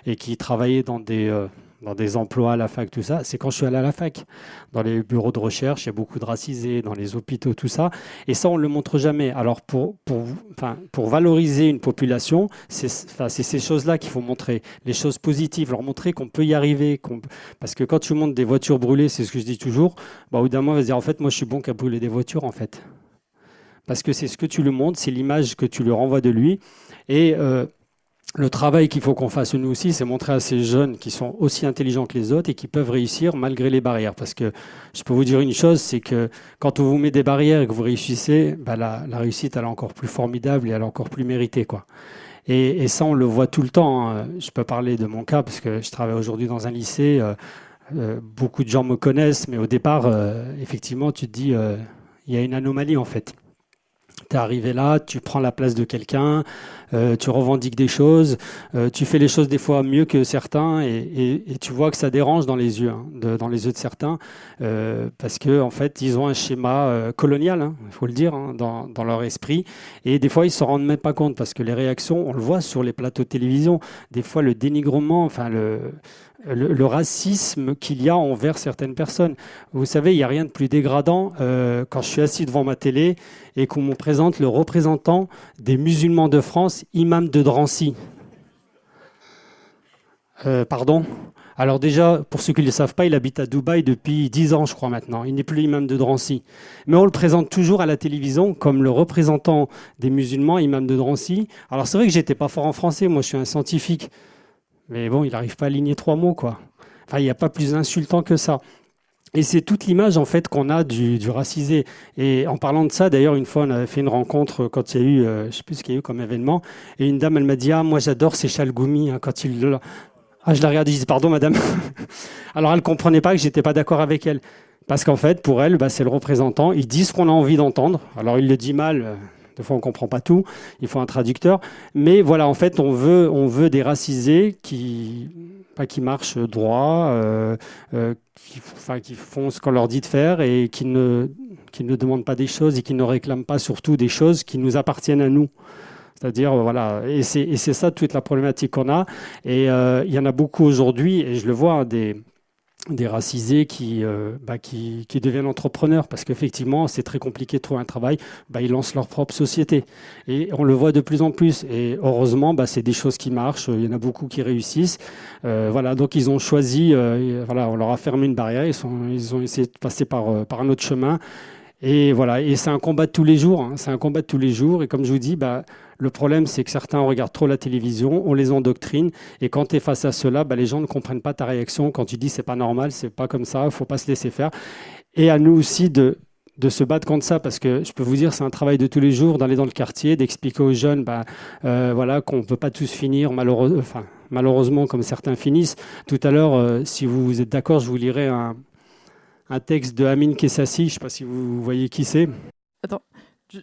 et qui travaillaient dans des emplois à la fac, tout ça, c'est quand je suis allé à la fac. Dans les bureaux de recherche, il y a beaucoup de racisés, dans les hôpitaux, tout ça. Et ça, on ne le montre jamais. Alors, pour valoriser une population, c'est ces choses-là qu'il faut montrer. Les choses positives, leur montrer qu'on peut y arriver. Parce que quand tu montres des voitures brûlées, c'est ce que je dis toujours, au bout d'un moment, on va se dire, en fait, moi, je suis bon qu'à brûler des voitures, en fait. Parce que c'est ce que tu le montres, c'est l'image que tu lui renvoies de lui. Et le travail qu'il faut qu'on fasse nous aussi, c'est montrer à ces jeunes qui sont aussi intelligents que les autres et qui peuvent réussir malgré les barrières. Parce que je peux vous dire une chose, c'est que quand on vous met des barrières et que vous réussissez, la réussite elle est encore plus formidable et elle est encore plus méritée, quoi. Et ça, on le voit tout le temps, hein. Je peux parler de mon cas parce que je travaille aujourd'hui dans un lycée. Beaucoup de gens me connaissent, mais au départ, effectivement, tu te dis, il y a une anomalie en fait. Tu es arrivé là, tu prends la place de quelqu'un, tu revendiques des choses, tu fais les choses des fois mieux que certains et tu vois que ça dérange dans les yeux, hein, dans les yeux de certains, parce qu'en fait, ils ont un schéma colonial, hein, il faut le dire, hein, dans leur esprit. Et des fois, ils ne s'en rendent même pas compte parce que les réactions, on le voit sur les plateaux de télévision, des fois le dénigrement, enfin le racisme qu'il y a envers certaines personnes. Vous savez, il n'y a rien de plus dégradant quand je suis assis devant ma télé et qu'on me présente le représentant des musulmans de France, imam de Drancy. Pardon ? Alors déjà, pour ceux qui ne le savent pas, il habite à Dubaï depuis 10 ans, je crois maintenant. Il n'est plus imam de Drancy. Mais on le présente toujours à la télévision comme le représentant des musulmans, imam de Drancy. Alors c'est vrai que je n'étais pas fort en français, moi je suis un scientifique. Mais bon, il n'arrive pas à aligner 3 mots, quoi. Enfin, il n'y a pas plus insultant que ça. Et c'est toute l'image, en fait, qu'on a du racisé. Et en parlant de ça, d'ailleurs, une fois, on avait fait une rencontre quand il y a eu, je ne sais plus ce qu'il y a eu comme événement, et une dame, elle m'a dit « Ah, moi, j'adore ces chalgoumis, hein, quand il... » Ah, je la regardais, je dis « Pardon, madame ?» Alors, elle ne comprenait pas que je n'étais pas d'accord avec elle. Parce qu'en fait, pour elle, c'est le représentant. Il dit ce qu'on a envie d'entendre. Alors, il le dit mal... Des fois, on ne comprend pas tout. Il faut un traducteur. Mais voilà, en fait, on veut des racisés qui marchent droit, qui font ce qu'on leur dit de faire et qui ne demandent pas des choses et qui ne réclament pas surtout des choses qui nous appartiennent à nous. C'est-à-dire, voilà, et c'est ça toute la problématique qu'on a. Et il y en a beaucoup aujourd'hui, et je le vois, des racisés qui deviennent entrepreneurs parce qu'effectivement, c'est très compliqué de trouver un travail. Ils lancent leur propre société. Et on le voit de plus en plus. Et heureusement, c'est des choses qui marchent. Il y en a beaucoup qui réussissent. Voilà, donc ils ont choisi, on leur a fermé une barrière. Ils ont essayé de passer par un autre chemin. Et voilà, et c'est un combat de tous les jours. Hein. C'est un combat de tous les jours. Et comme je vous dis, le problème, c'est que certains regardent trop la télévision, on les endoctrine. Et quand tu es face à cela, les gens ne comprennent pas ta réaction. Quand tu dis c'est pas normal, c'est pas comme ça, il faut pas se laisser faire. Et à nous aussi de se battre contre ça, parce que je peux vous dire, c'est un travail de tous les jours d'aller dans le quartier, d'expliquer aux jeunes qu'on ne peut pas tous finir malheureusement comme certains finissent. Tout à l'heure, si vous êtes d'accord, je vous lirai un texte de Amin Kessassi, je ne sais pas si vous voyez qui c'est. Attends, je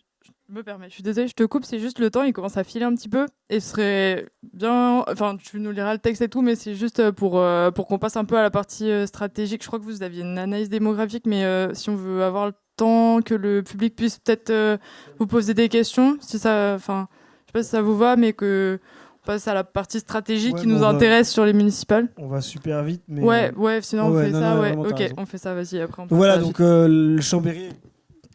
me permets, je suis désolée, je te coupe, c'est juste le temps, il commence à filer un petit peu, et ce serait bien, enfin tu nous liras le texte et tout, mais c'est juste pour qu'on passe un peu à la partie stratégique. Je crois que vous aviez une analyse démographique, mais si on veut avoir le temps que le public puisse peut-être vous poser des questions, si ça, enfin, je sais pas si ça vous va, mais que... passe à la partie stratégique qui nous intéresse sur les municipales. On va super vite, mais... Ouais, sinon on fait ça, vraiment, ok, on fait ça, vas-y, après on passe voilà, donc le Chambéry est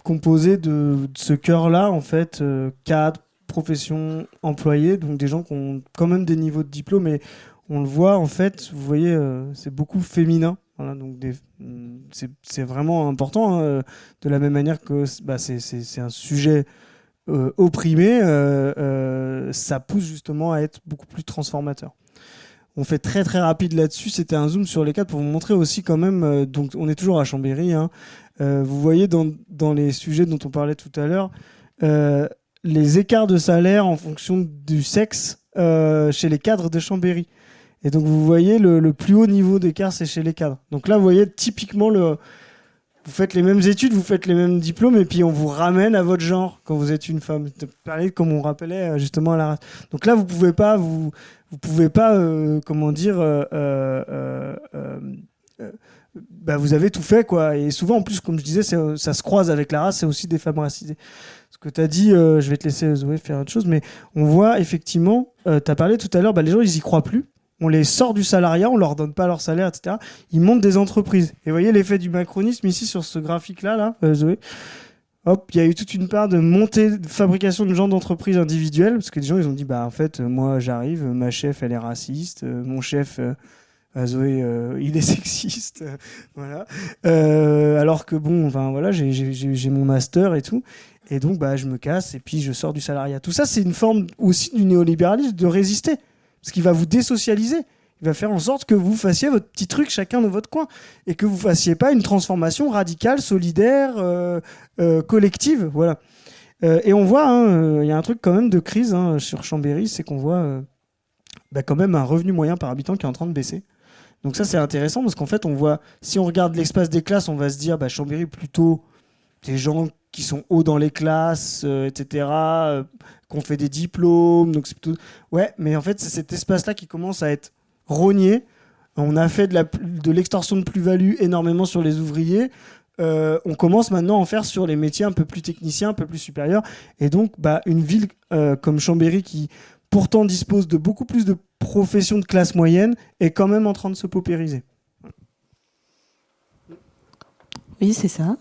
composé de ce cœur-là, en fait, cadres, professions, employés, donc des gens qui ont quand même des niveaux de diplôme, mais on le voit, en fait, vous voyez, c'est beaucoup féminin. Voilà, donc c'est vraiment important, hein, de la même manière que c'est un sujet... opprimé, ça pousse justement à être beaucoup plus transformateur. On fait très très rapide là-dessus, c'était un zoom sur les cadres pour vous montrer aussi quand même, donc on est toujours à Chambéry, hein, vous voyez dans les sujets dont on parlait tout à l'heure, les écarts de salaire en fonction du sexe chez les cadres de Chambéry. Et donc vous voyez le plus haut niveau d'écart, c'est chez les cadres. Donc là, vous voyez typiquement vous faites les mêmes études, vous faites les mêmes diplômes, et puis on vous ramène à votre genre quand vous êtes une femme. Pareil comme on rappelait justement à la race. Donc là, vous pouvez pas, comment dire, vous avez tout fait, quoi. Et souvent, en plus, comme je disais, ça se croise avec la race, c'est aussi des femmes racisées. Ce que tu as dit, je vais te laisser Zoé faire autre chose, mais on voit effectivement, tu as parlé tout à l'heure, les gens, ils y croient plus. On les sort du salariat, on leur donne pas leur salaire, etc. Ils montent des entreprises. Et vous voyez l'effet du macronisme ici sur ce graphique-là, Zoé. Hop, il y a eu toute une part de montée, de fabrication de gens d'entreprises individuelles, parce que les gens, ils ont dit, en fait, moi, j'arrive, ma chef, elle est raciste, mon chef, Zoé, il est sexiste, voilà. Alors que bon, voilà, j'ai mon master et tout. Et donc, je me casse et puis je sors du salariat. Tout ça, c'est une forme aussi du néolibéralisme de résister. Parce qu'il va vous désocialiser. Il va faire en sorte que vous fassiez votre petit truc chacun dans votre coin. Et que vous fassiez pas une transformation radicale, solidaire, collective. Voilà. Et on voit, il y a un truc quand même de crise sur Chambéry, c'est qu'on voit quand même un revenu moyen par habitant qui est en train de baisser. Donc ça, c'est intéressant parce qu'en fait, on voit, si on regarde l'espace des classes, on va se dire, Chambéry, plutôt des gens qui sont hauts dans les classes, etc., qu'on fait des diplômes. Donc c'est plutôt... Ouais, mais en fait, c'est cet espace-là qui commence à être rogné. On a fait de l'extorsion de plus-value énormément sur les ouvriers. On commence maintenant à en faire sur les métiers un peu plus techniciens, un peu plus supérieurs. Et donc, une ville comme Chambéry, qui pourtant dispose de beaucoup plus de professions de classe moyenne, est quand même en train de se paupériser. Oui, c'est ça.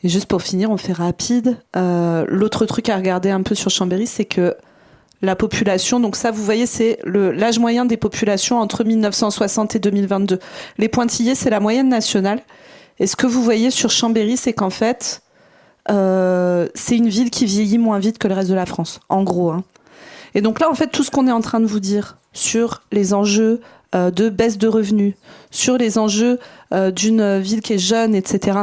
Et juste pour finir, on fait rapide. L'autre truc à regarder un peu sur Chambéry, c'est que la population, donc ça, vous voyez, c'est l'âge moyen des populations entre 1960 et 2022. Les pointillés, c'est la moyenne nationale. Et ce que vous voyez sur Chambéry, c'est qu'en fait, c'est une ville qui vieillit moins vite que le reste de la France, en gros. Et donc là, en fait, tout ce qu'on est en train de vous dire sur les enjeux de baisse de revenus, sur les enjeux d'une ville qui est jeune, etc.,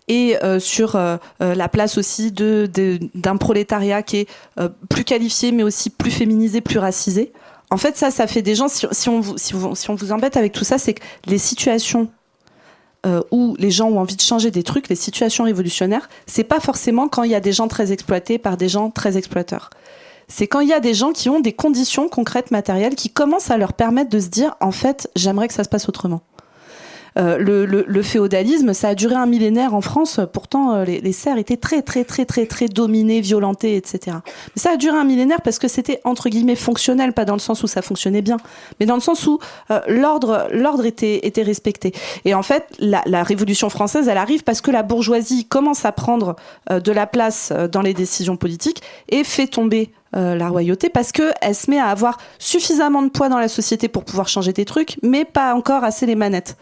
et sur la place aussi d'un prolétariat qui est plus qualifié, mais aussi plus féminisé, plus racisé. En fait, ça fait des gens, si on vous embête avec tout ça, c'est que les situations où les gens ont envie de changer des trucs, les situations révolutionnaires, c'est pas forcément quand il y a des gens très exploités par des gens très exploiteurs. C'est quand il y a des gens qui ont des conditions concrètes, matérielles, qui commencent à leur permettre de se dire, en fait, j'aimerais que ça se passe autrement. Le féodalisme, ça a duré un millénaire en France. Pourtant, les serfs étaient très, très, très, très, très dominés, violentés, etc. Mais ça a duré un millénaire parce que c'était, entre guillemets, fonctionnel, pas dans le sens où ça fonctionnait bien, mais dans le sens où l'ordre était respecté. Et en fait, la Révolution française, elle arrive parce que la bourgeoisie commence à prendre de la place dans les décisions politiques et fait tomber la royauté parce qu'elle se met à avoir suffisamment de poids dans la société pour pouvoir changer des trucs, mais pas encore assez les manettes.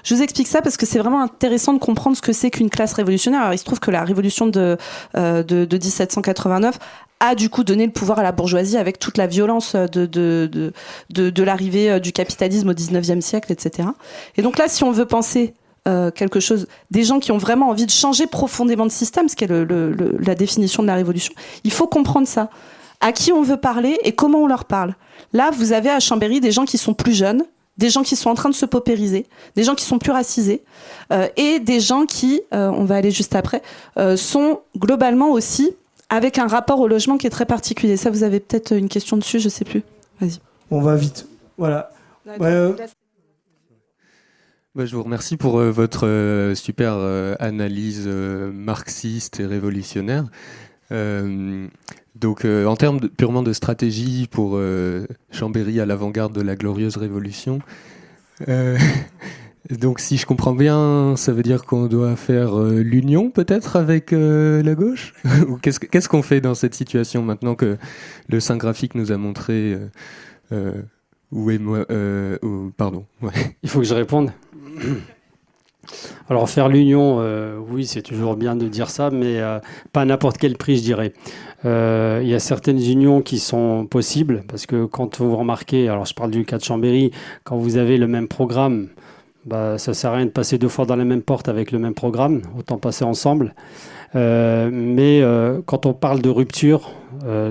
Je vous explique ça parce que c'est vraiment intéressant de comprendre ce que c'est qu'une classe révolutionnaire. Alors, il se trouve que la révolution de 1789 a du coup donné le pouvoir à la bourgeoisie avec toute la violence de l'arrivée du capitalisme au 19e siècle, etc. Et donc là, si on veut penser quelque chose, des gens qui ont vraiment envie de changer profondément de système, ce qui est la définition de la révolution, il faut comprendre ça. À qui on veut parler et comment on leur parle. Là, vous avez à Chambéry des gens qui sont plus jeunes, des gens qui sont en train de se paupériser, des gens qui sont plus racisés, et des gens qui, on va aller juste après, sont globalement aussi avec un rapport au logement qui est très particulier. Ça, vous avez peut-être une question dessus, je sais plus. Vas-y. On va vite. Voilà. Je vous remercie pour votre super analyse marxiste et révolutionnaire. Donc, en termes purement de stratégie pour Chambéry à l'avant-garde de la glorieuse révolution, donc si je comprends bien, ça veut dire qu'on doit faire l'union peut-être avec la gauche. Ou qu'est-ce qu'on fait dans cette situation maintenant que le Saint Graphique nous a montré pardon. Ouais. Il faut que je réponde. Alors faire l'union, oui, c'est toujours bien de dire ça, mais pas à n'importe quel prix, je dirais. Il y a certaines unions qui sont possibles, parce que quand vous remarquez, alors je parle du cas de Chambéry, quand vous avez le même programme, ça sert à rien de passer 2 fois dans la même porte avec le même programme, autant passer ensemble. Mais quand on parle de rupture,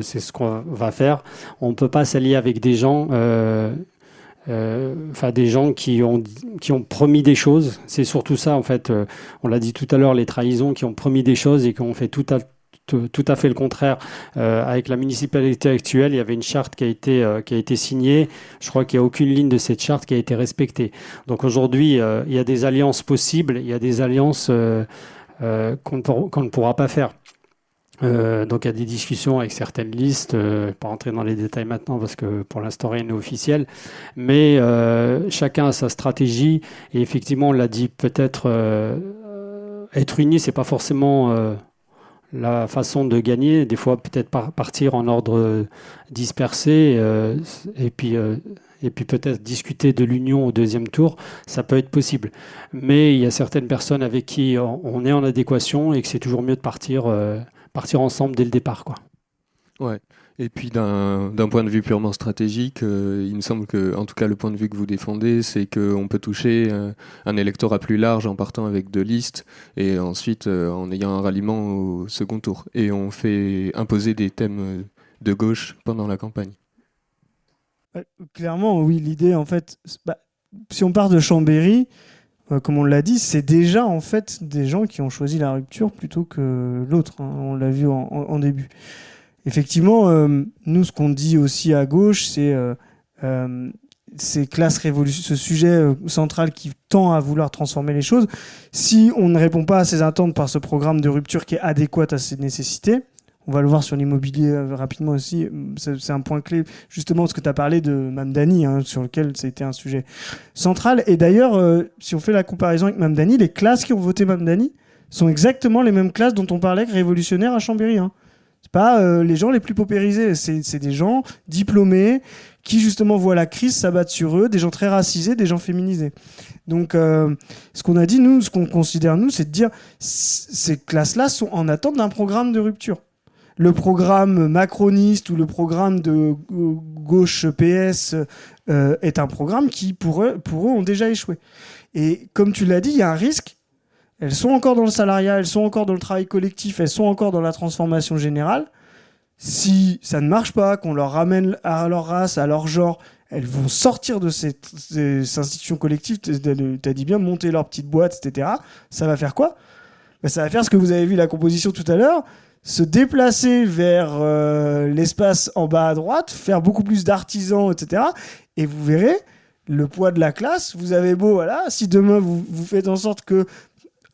c'est ce qu'on va faire. On ne peut pas s'allier avec des gens, des gens qui ont promis des choses. C'est surtout ça, en fait. On l'a dit tout à l'heure, les trahisons, qui ont promis des choses et qui ont fait tout à fait le contraire. Avec la municipalité actuelle, il y avait une charte qui a été signée. Je crois qu'il n'y a aucune ligne de cette charte qui a été respectée. Donc aujourd'hui, il y a des alliances possibles, il y a des alliances qu'on ne pourra pas faire. Donc il y a des discussions avec certaines listes, pas rentrer dans les détails maintenant parce que pour l'instant rien n'est officiel, mais chacun a sa stratégie et effectivement on l'a dit, peut-être être unis c'est pas forcément la façon de gagner, des fois peut-être partir en ordre dispersé et puis peut-être discuter de l'union au 2e tour, ça peut être possible. Mais il y a certaines personnes avec qui on est en adéquation et que c'est toujours mieux de partir ensemble dès le départ, quoi. Ouais. Et puis d'un point de vue purement stratégique, il me semble que, en tout cas le point de vue que vous défendez, c'est qu'on peut toucher un électorat plus large en partant avec 2 listes et ensuite en ayant un ralliement au second tour. Et on fait imposer des thèmes de gauche pendant la campagne. Clairement, oui, l'idée, en fait, si on part de Chambéry, comme on l'a dit, c'est déjà en fait des gens qui ont choisi la rupture plutôt que l'autre. Hein. On l'a vu en début. Effectivement, nous, ce qu'on dit aussi à gauche, c'est classe révolution, ce sujet central qui tend à vouloir transformer les choses. Si on ne répond pas à ces attentes par ce programme de rupture qui est adéquat à ces nécessités, on va le voir sur l'immobilier rapidement aussi, c'est un point clé, justement, parce que tu as parlé de Mamdani, hein, sur lequel c'était un sujet central. Et d'ailleurs, si on fait la comparaison avec Mamdani, les classes qui ont voté Mamdani sont exactement les mêmes classes dont on parlait révolutionnaires à Chambéry. Hein. C'est pas les gens les plus paupérisés, c'est des gens diplômés qui, justement, voient la crise s'abattre sur eux, des gens très racisés, des gens féminisés. Donc, ce qu'on a dit, nous, ce qu'on considère, nous, c'est de dire ces classes-là sont en attente d'un programme de rupture. Le programme macroniste ou le programme de gauche PS est un programme qui, pour eux, ont déjà échoué. Et comme tu l'as dit, il y a un risque. Elles sont encore dans le salariat, elles sont encore dans le travail collectif, elles sont encore dans la transformation générale. Si ça ne marche pas, qu'on leur ramène à leur race, à leur genre, elles vont sortir de ces institutions collectives, tu as dit bien, monter leur petite boîte, etc. Ça va faire quoi ? Ça va faire ce que vous avez vu la composition tout à l'heure, se déplacer vers l'espace en bas à droite, faire beaucoup plus d'artisans, etc. Et vous verrez le poids de la classe. Vous avez beau, voilà, si demain vous faites en sorte que,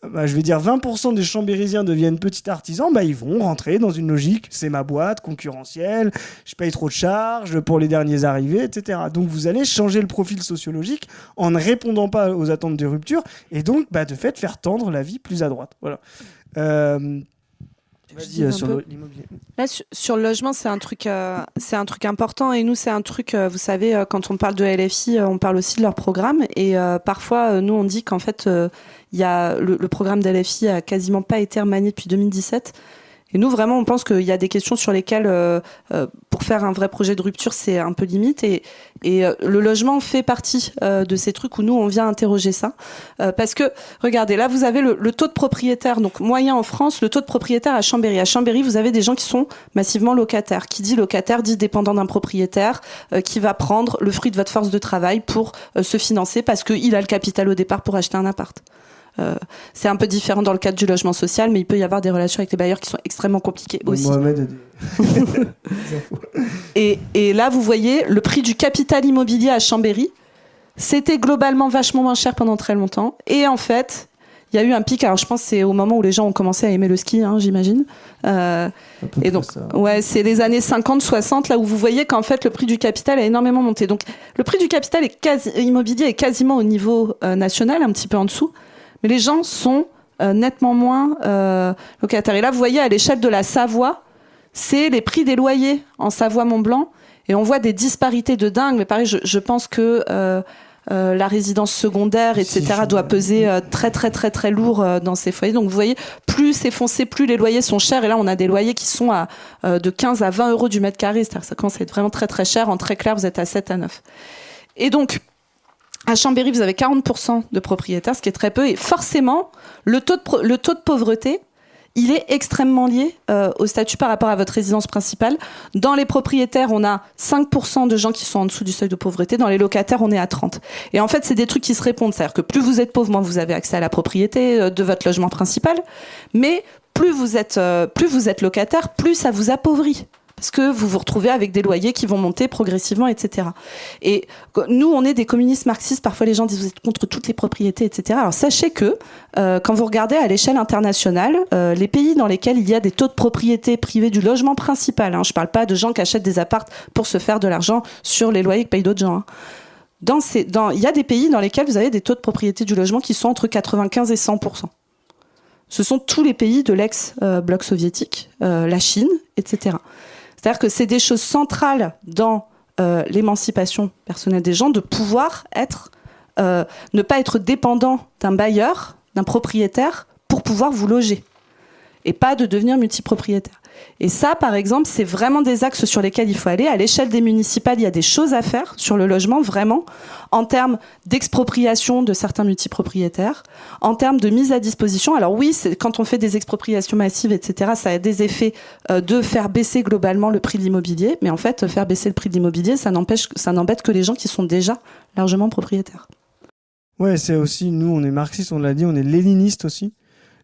je vais dire 20% des Chambérysiens deviennent petits artisans, ils vont rentrer dans une logique, c'est ma boîte concurrentielle, je paye trop de charges pour les derniers arrivés, etc. Donc vous allez changer le profil sociologique en ne répondant pas aux attentes de rupture et donc de fait faire tendre la vie plus à droite. Voilà. Vas-y, sur l'immobilier. Là, sur le logement, c'est un truc important. Et nous, c'est un truc, vous savez, quand on parle de LFI, on parle aussi de leur programme. Et parfois, nous, on dit qu'en fait, il y a le programme de LFI a quasiment pas été remanié depuis 2017. Et nous, vraiment, on pense qu'il y a des questions sur lesquelles, pour faire un vrai projet de rupture, c'est un peu limite. Et le logement fait partie de ces trucs où nous, on vient interroger ça. Parce que, regardez, là, vous avez le taux de propriétaires, donc moyen en France, le taux de propriétaires à Chambéry. À Chambéry, vous avez des gens qui sont massivement locataires. Qui dit locataire dit dépendant d'un propriétaire qui va prendre le fruit de votre force de travail pour se financer parce qu'il a le capital au départ pour acheter un appart. C'est un peu différent dans le cadre du logement social, mais il peut y avoir des relations avec les bailleurs qui sont extrêmement compliquées aussi. Mohamed a des... et là, vous voyez, le prix du capital immobilier à Chambéry, c'était globalement vachement moins cher pendant très longtemps. Et en fait, il y a eu un pic. Alors, je pense que c'est au moment où les gens ont commencé à aimer le ski, j'imagine. Et donc, ouais, c'est les années 50-60, là où vous voyez qu'en fait, le prix du capital a énormément monté. Donc, le prix du capital immobilier est quasiment au niveau national, un petit peu en dessous. Mais les gens sont nettement moins locataires. Et là, vous voyez, à l'échelle de la Savoie, c'est les prix des loyers en Savoie-Mont-Blanc. Et on voit des disparités de dingue. Mais pareil, je pense que la résidence secondaire, etc., doit peser très, très, très, très lourd dans ces foyers. Donc, vous voyez, plus c'est foncé, plus les loyers sont chers. Et là, on a des loyers qui sont de 15 à 20 euros du mètre carré. C'est-à-dire que ça commence à être vraiment très, très cher. En très clair, vous êtes à 7 à 9. Et donc... À Chambéry, vous avez 40% de propriétaires, ce qui est très peu. Et forcément, le taux de pauvreté, il est extrêmement lié au statut par rapport à votre résidence principale. Dans les propriétaires, on a 5% de gens qui sont en dessous du seuil de pauvreté. Dans les locataires, on est à 30%. Et en fait, c'est des trucs qui se répondent. C'est-à-dire que plus vous êtes pauvre, moins vous avez accès à la propriété de votre logement principal. Mais plus vous êtes locataire, plus ça vous appauvrit. Parce que vous vous retrouvez avec des loyers qui vont monter progressivement, etc. Et nous, on est des communistes marxistes. Parfois, les gens disent vous êtes contre toutes les propriétés, etc. Alors, sachez que quand vous regardez à l'échelle internationale, les pays dans lesquels il y a des taux de propriété privée du logement principal, je ne parle pas de gens qui achètent des apparts pour se faire de l'argent sur les loyers que payent d'autres gens. Il y a des pays dans lesquels vous avez des taux de propriété du logement qui sont entre 95 et 100%. Ce sont tous les pays de l'ex-bloc soviétique, la Chine, etc. C'est-à-dire que c'est des choses centrales dans l'émancipation personnelle des gens de pouvoir ne pas être dépendant d'un bailleur, d'un propriétaire pour pouvoir vous loger et pas de devenir multipropriétaire. Et ça, par exemple, c'est vraiment des axes sur lesquels il faut aller. À l'échelle des municipales, il y a des choses à faire sur le logement, vraiment, en termes d'expropriation de certains multipropriétaires, en termes de mise à disposition. Alors oui, quand on fait des expropriations massives, etc., ça a des effets de faire baisser globalement le prix de l'immobilier. Mais en fait, faire baisser le prix de l'immobilier, ça n'embête que les gens qui sont déjà largement propriétaires. Ouais, c'est aussi, nous, on est marxistes, on l'a dit, on est léninistes aussi.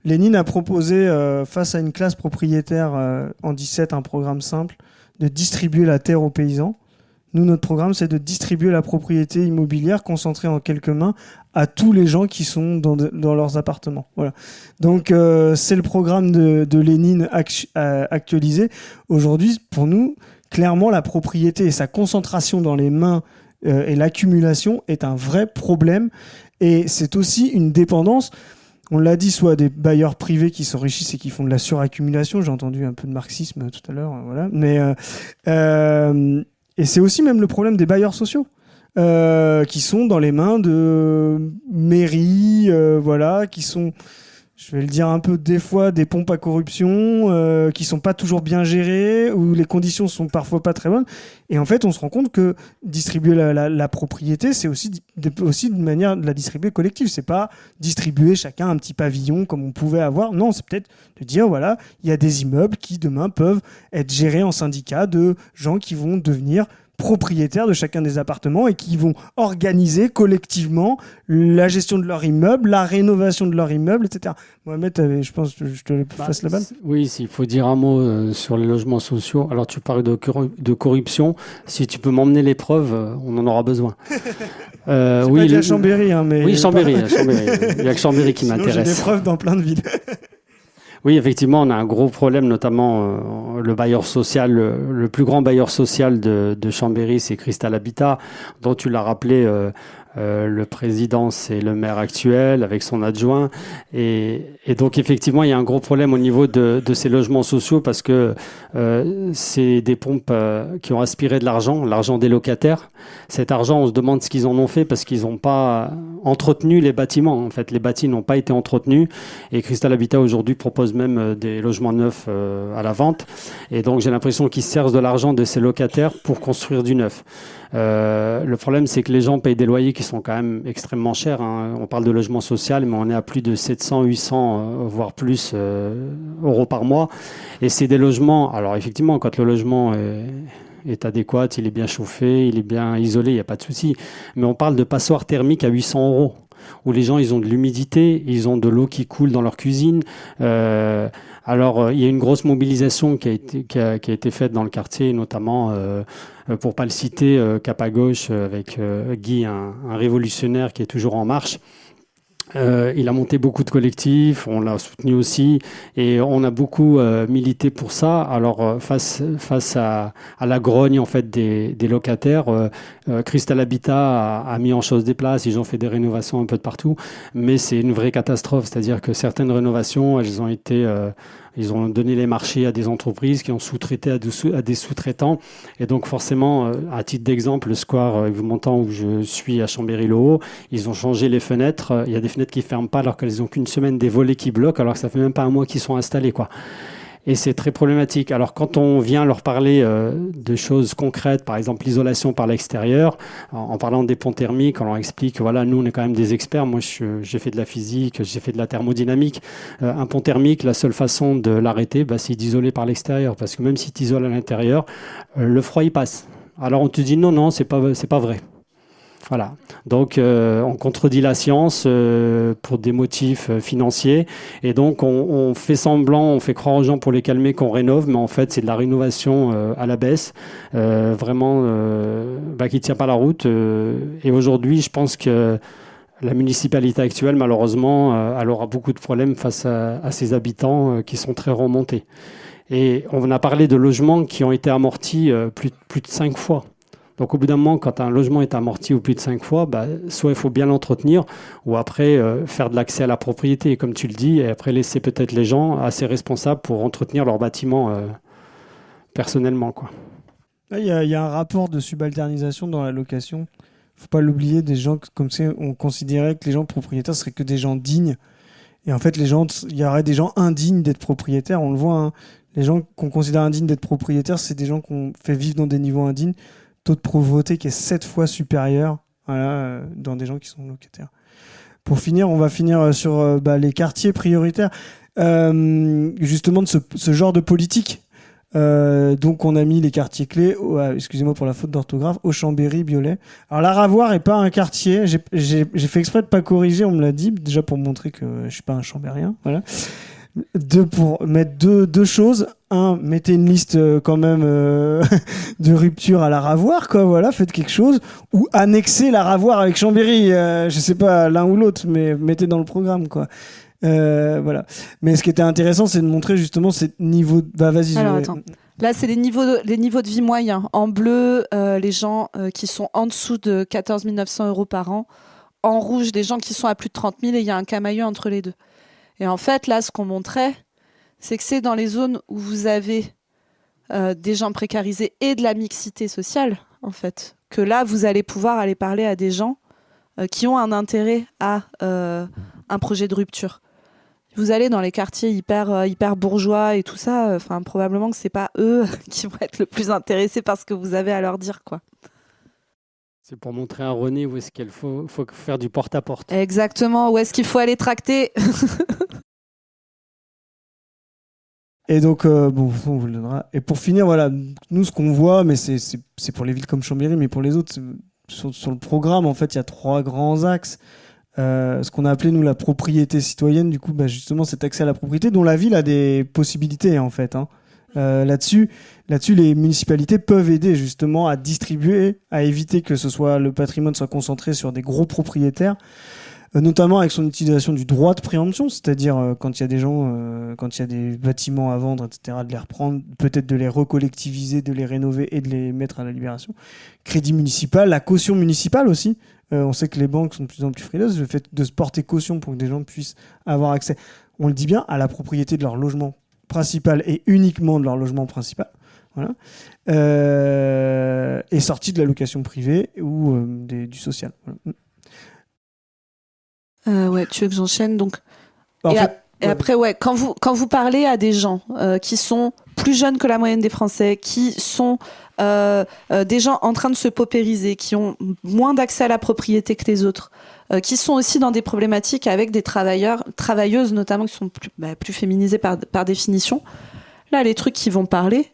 Lénine a proposé, face à une classe propriétaire en 17, un programme simple, de distribuer la terre aux paysans. Nous, notre programme, c'est de distribuer la propriété immobilière concentrée en quelques mains à tous les gens qui sont dans leurs appartements. Voilà. Donc, c'est le programme de Lénine actualisé. Aujourd'hui, pour nous, clairement, la propriété et sa concentration dans les mains et l'accumulation est un vrai problème. Et c'est aussi une dépendance. On l'a dit, soit des bailleurs privés qui s'enrichissent et qui font de la suraccumulation. J'ai entendu un peu de marxisme tout à l'heure, voilà. Mais et c'est aussi même le problème des bailleurs sociaux qui sont dans les mains de mairies, voilà, qui sont, je vais le dire un peu des fois, des pompes à corruption, qui sont pas toujours bien gérées, où les conditions sont parfois pas très bonnes. Et en fait, on se rend compte que distribuer la propriété, c'est aussi une manière de la distribuer collective. C'est pas distribuer chacun un petit pavillon comme on pouvait avoir. Non, c'est peut-être de dire, voilà, il y a des immeubles qui demain peuvent être gérés en syndicat de gens qui vont devenir propriétaires de chacun des appartements et qui vont organiser collectivement la gestion de leur immeuble, la rénovation de leur immeuble, etc. Mohamed, je pense que je te fasse la balle. Oui, s'il faut dire un mot sur les logements sociaux. Alors, tu parles de corruption. Si tu peux m'emmener les preuves, on en aura besoin. Oui, pas Chambéry, mais... Oui, Chambéry. Il n'y a que Chambéry qui m'intéresse. J'ai des preuves dans plein de villes. Oui, effectivement, on a un gros problème, notamment le bailleur social, le plus grand bailleur social de Chambéry, c'est Cristal Habitat, dont tu l'as rappelé, le président, c'est le maire actuel avec son adjoint. Et donc, effectivement, il y a un gros problème au niveau de ces logements sociaux parce que c'est des pompes qui ont aspiré de l'argent des locataires. Cet argent, on se demande ce qu'ils en ont fait parce qu'ils n'ont pas entretenu les bâtiments. En fait, les bâtiments n'ont pas été entretenus. Et Cristal Habitat, aujourd'hui, propose même des logements neufs à la vente. Et donc, j'ai l'impression qu'ils servent de l'argent de ces locataires pour construire du neuf. Le problème, c'est que les gens payent des loyers qui sont quand même extrêmement chers. On parle de logement social, mais on est à plus de 700, 800, voire plus euros par mois. Et c'est des logements... Alors, effectivement, quand le logement est adéquat, il est bien chauffé, il est bien isolé, il n'y a pas de souci. Mais on parle de passoires thermiques à 800 euros, où les gens, ils ont de l'humidité, ils ont de l'eau qui coule dans leur cuisine. Alors, il y a une grosse mobilisation qui a été faite dans le quartier, notamment, pour pas le citer, Cap à gauche, avec Guy, un révolutionnaire qui est toujours en marche. Il a monté beaucoup de collectifs, on l'a soutenu aussi, et on a beaucoup milité pour ça. Alors face à la grogne en fait des locataires, Cristal Habitat a mis en chose des places, ils ont fait des rénovations un peu de partout, mais c'est une vraie catastrophe. C'est-à-dire que certaines rénovations, ils ont donné les marchés à des entreprises qui ont sous-traité à des sous-traitants. Et donc forcément, à titre d'exemple, le square Yves Montand où je suis à Chambéry-le-Haut, ils ont changé les fenêtres. Il y a des fenêtres qui ne ferment pas alors qu'elles n'ont qu'une semaine, des volets qui bloquent alors que ça fait même pas un mois qu'ils sont installés, quoi. Et c'est très problématique. Alors, quand on vient leur parler de choses concrètes, par exemple l'isolation par l'extérieur, en parlant des ponts thermiques, on leur explique que voilà, nous, on est quand même des experts. Moi, j'ai fait de la physique, j'ai fait de la thermodynamique. Un pont thermique, la seule façon de l'arrêter, c'est d'isoler par l'extérieur. Parce que même si tu isoles à l'intérieur, le froid, il passe. Alors, on te dit non, c'est pas vrai. Voilà. Donc, on contredit la science pour des motifs financiers. Et donc, on fait semblant, on fait croire aux gens pour les calmer qu'on rénove, mais en fait, c'est de la rénovation à la baisse, vraiment qui ne tient pas la route. Et aujourd'hui, je pense que la municipalité actuelle, malheureusement, elle aura beaucoup de problèmes face à ses habitants qui sont très remontés. Et on a parlé de logements qui ont été amortis plus de 5 fois. Donc au bout d'un moment, quand un logement est amorti ou plus de 5 fois, soit il faut bien l'entretenir, ou après faire de l'accès à la propriété, comme tu le dis, et après laisser peut-être les gens assez responsables pour entretenir leur bâtiment personnellement, quoi. Il y a un rapport de subalternisation dans la location. Faut pas l'oublier, des gens comme ça, on considérait que les gens propriétaires seraient que des gens dignes. Et en fait, il y aurait des gens indignes d'être propriétaires. On le voit, hein. Les gens qu'on considère indignes d'être propriétaires, c'est des gens qu'on fait vivre dans des niveaux indignes. Taux de pauvreté qui est 7 fois supérieur dans des gens qui sont locataires. Pour finir, on va finir sur les quartiers prioritaires. Justement, de ce genre de politique. Donc, on a mis les quartiers clés, excusez-moi pour la faute d'orthographe, au Chambéry, Biolay. Alors, la Ravoire est pas un quartier. J'ai fait exprès de pas corriger, on me l'a dit, déjà pour montrer que je suis pas un chambérien. Voilà. Pour mettre deux choses. Un, mettez une liste quand même de rupture à la Ravoire, quoi. Voilà, faites quelque chose. Ou annexez la Ravoire avec Chambéry. Je sais pas, l'un ou l'autre, mais mettez dans le programme, quoi. Voilà. Mais ce qui était intéressant, c'est de montrer justement ces niveaux. Vas-y. Alors, attends. Là, c'est les niveaux de vie moyens. En bleu, les gens qui sont en dessous de 14 900 € par an. En rouge, des gens qui sont à plus de 30 000 et il y a un camailleux entre les deux. Et en fait, là, ce qu'on montrait, c'est que c'est dans les zones où vous avez des gens précarisés et de la mixité sociale, en fait, que là, vous allez pouvoir aller parler à des gens qui ont un intérêt à un projet de rupture. Vous allez dans les quartiers hyper bourgeois et tout ça, probablement que c'est pas eux qui vont être le plus intéressés par ce que vous avez à leur dire, quoi. C'est pour montrer à René où est-ce qu'il faut faire du porte-à-porte. Exactement, où est-ce qu'il faut aller tracter. Et donc, on vous le donnera. Et pour finir, voilà, nous, ce qu'on voit, mais c'est pour les villes comme Chambéry, mais pour les autres, sur le programme, en fait, il y a 3 grands axes. Ce qu'on a appelé, nous, la propriété citoyenne, du coup, justement, cet accès à la propriété, dont la ville a des possibilités, en fait, hein. Là-dessus, les municipalités peuvent aider justement à distribuer, à éviter que le patrimoine soit concentré sur des gros propriétaires, notamment avec son utilisation du droit de préemption, c'est-à-dire quand il y a des gens, quand il y a des bâtiments à vendre, etc., de les reprendre, peut-être de les recollectiviser, de les rénover et de les mettre à la libération. Crédit municipal, la caution municipale aussi. On sait que les banques sont de plus en plus frileuses. Le fait de se porter caution pour que des gens puissent avoir accès, on le dit bien, à la propriété de leur logement principal et uniquement de leur logement principal, voilà, est sorti de la location privée ou du social. Voilà. Ouais, tu veux que j'enchaîne donc. Après, ouais, quand vous parlez à des gens qui sont plus jeunes que la moyenne des Français, qui sont des gens en train de se paupériser, qui ont moins d'accès à la propriété que les autres, qui sont aussi dans des problématiques avec des travailleuses notamment qui sont plus féminisées par définition. Là, les trucs qui vont parler,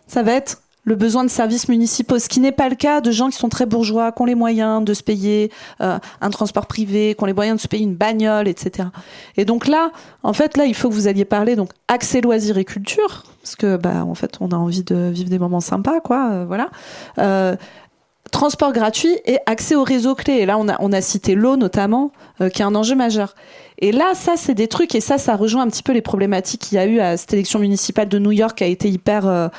ça va être le besoin de services municipaux, ce qui n'est pas le cas de gens qui sont très bourgeois, qui ont les moyens de se payer un transport privé, qui ont les moyens de se payer une bagnole, etc. Et donc là, en fait, il faut que vous alliez parler donc accès loisirs et culture, parce que en fait, on a envie de vivre des moments sympas, quoi. Voilà. Transport gratuit et accès aux réseaux clés. Et là, on a cité l'eau notamment, qui est un enjeu majeur. Et là, ça, c'est des trucs, et ça rejoint un petit peu les problématiques qu'il y a eu à cette élection municipale de New York, qui a été hyper...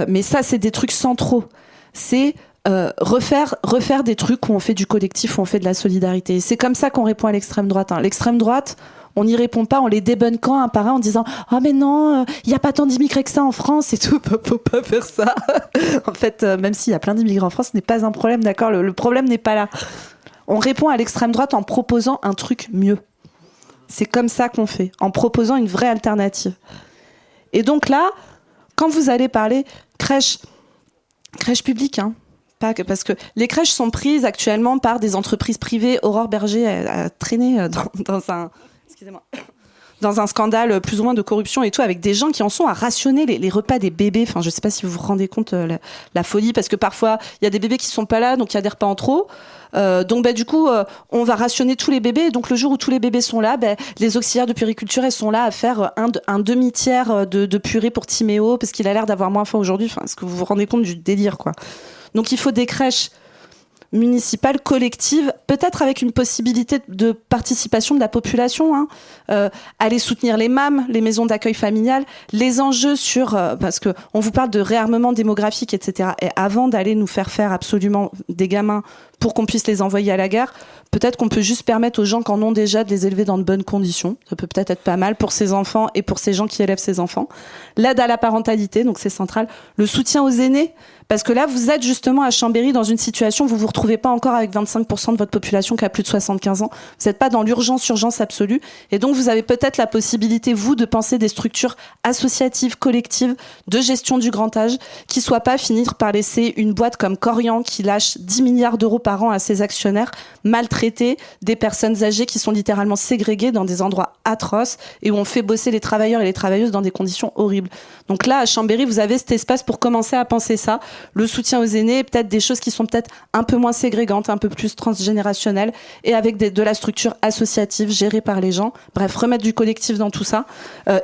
mais ça, c'est des trucs centraux. C'est refaire des trucs où on fait du collectif, où on fait de la solidarité. Et c'est comme ça qu'on répond à l'extrême droite. Hein. L'extrême droite, on n'y répond pas en les débunkant un par un en disant « Ah mais non, il n'y a pas tant d'immigrés que ça en France et tout, faut pas faire ça. » En fait, même s'il y a plein d'immigrés en France, ce n'est pas un problème, d'accord ? Le problème n'est pas là. On répond à l'extrême droite en proposant un truc mieux. C'est comme ça qu'on fait, en proposant une vraie alternative. Et donc là, quand vous allez parler crèche publique, hein, parce que les crèches sont prises actuellement par des entreprises privées. Aurore Berger a traîné dans un scandale plus ou moins de corruption et tout, avec des gens qui en sont à rationner les repas des bébés. Enfin, je sais pas si vous vous rendez compte la folie, parce que parfois, il y a des bébés qui sont pas là, donc il y a des repas en trop. Donc du coup, on va rationner tous les bébés. Et donc le jour où tous les bébés sont là, les auxiliaires de puériculture, elles sont là à faire un demi-tiers de purée pour Timéo, parce qu'il a l'air d'avoir moins faim aujourd'hui. Enfin, est-ce que vous vous rendez compte du délire, quoi? Donc il faut des crèches municipale, collective, peut-être avec une possibilité de participation de la population, hein. Aller soutenir les MAM, les maisons d'accueil familial, les enjeux sur... parce qu'on vous parle de réarmement démographique, etc. Et avant d'aller nous faire absolument des gamins pour qu'on puisse les envoyer à la guerre, peut-être qu'on peut juste permettre aux gens qui en ont déjà de les élever dans de bonnes conditions. Ça peut peut-être être pas mal pour ces enfants et pour ces gens qui élèvent ces enfants. L'aide à la parentalité, donc c'est central. Le soutien aux aînés, parce que là, vous êtes justement à Chambéry dans une situation où vous vous retrouvez pas encore avec 25% de votre population qui a plus de 75 ans. Vous n'êtes pas dans urgence absolue. Et donc, vous avez peut-être la possibilité, vous, de penser des structures associatives, collectives, de gestion du grand âge, qui soient pas finir par laisser une boîte comme Corian qui lâche 10 milliards d'euros par an à ses actionnaires, maltraiter des personnes âgées qui sont littéralement ségrégées dans des endroits atroces et où on fait bosser les travailleurs et les travailleuses dans des conditions horribles. Donc là, à Chambéry, vous avez cet espace pour commencer à penser ça. Le soutien aux aînés, peut-être des choses qui sont peut-être un peu moins ségrégantes, un peu plus transgénérationnelles, et avec de la structure associative gérée par les gens. Bref, remettre du collectif dans tout ça.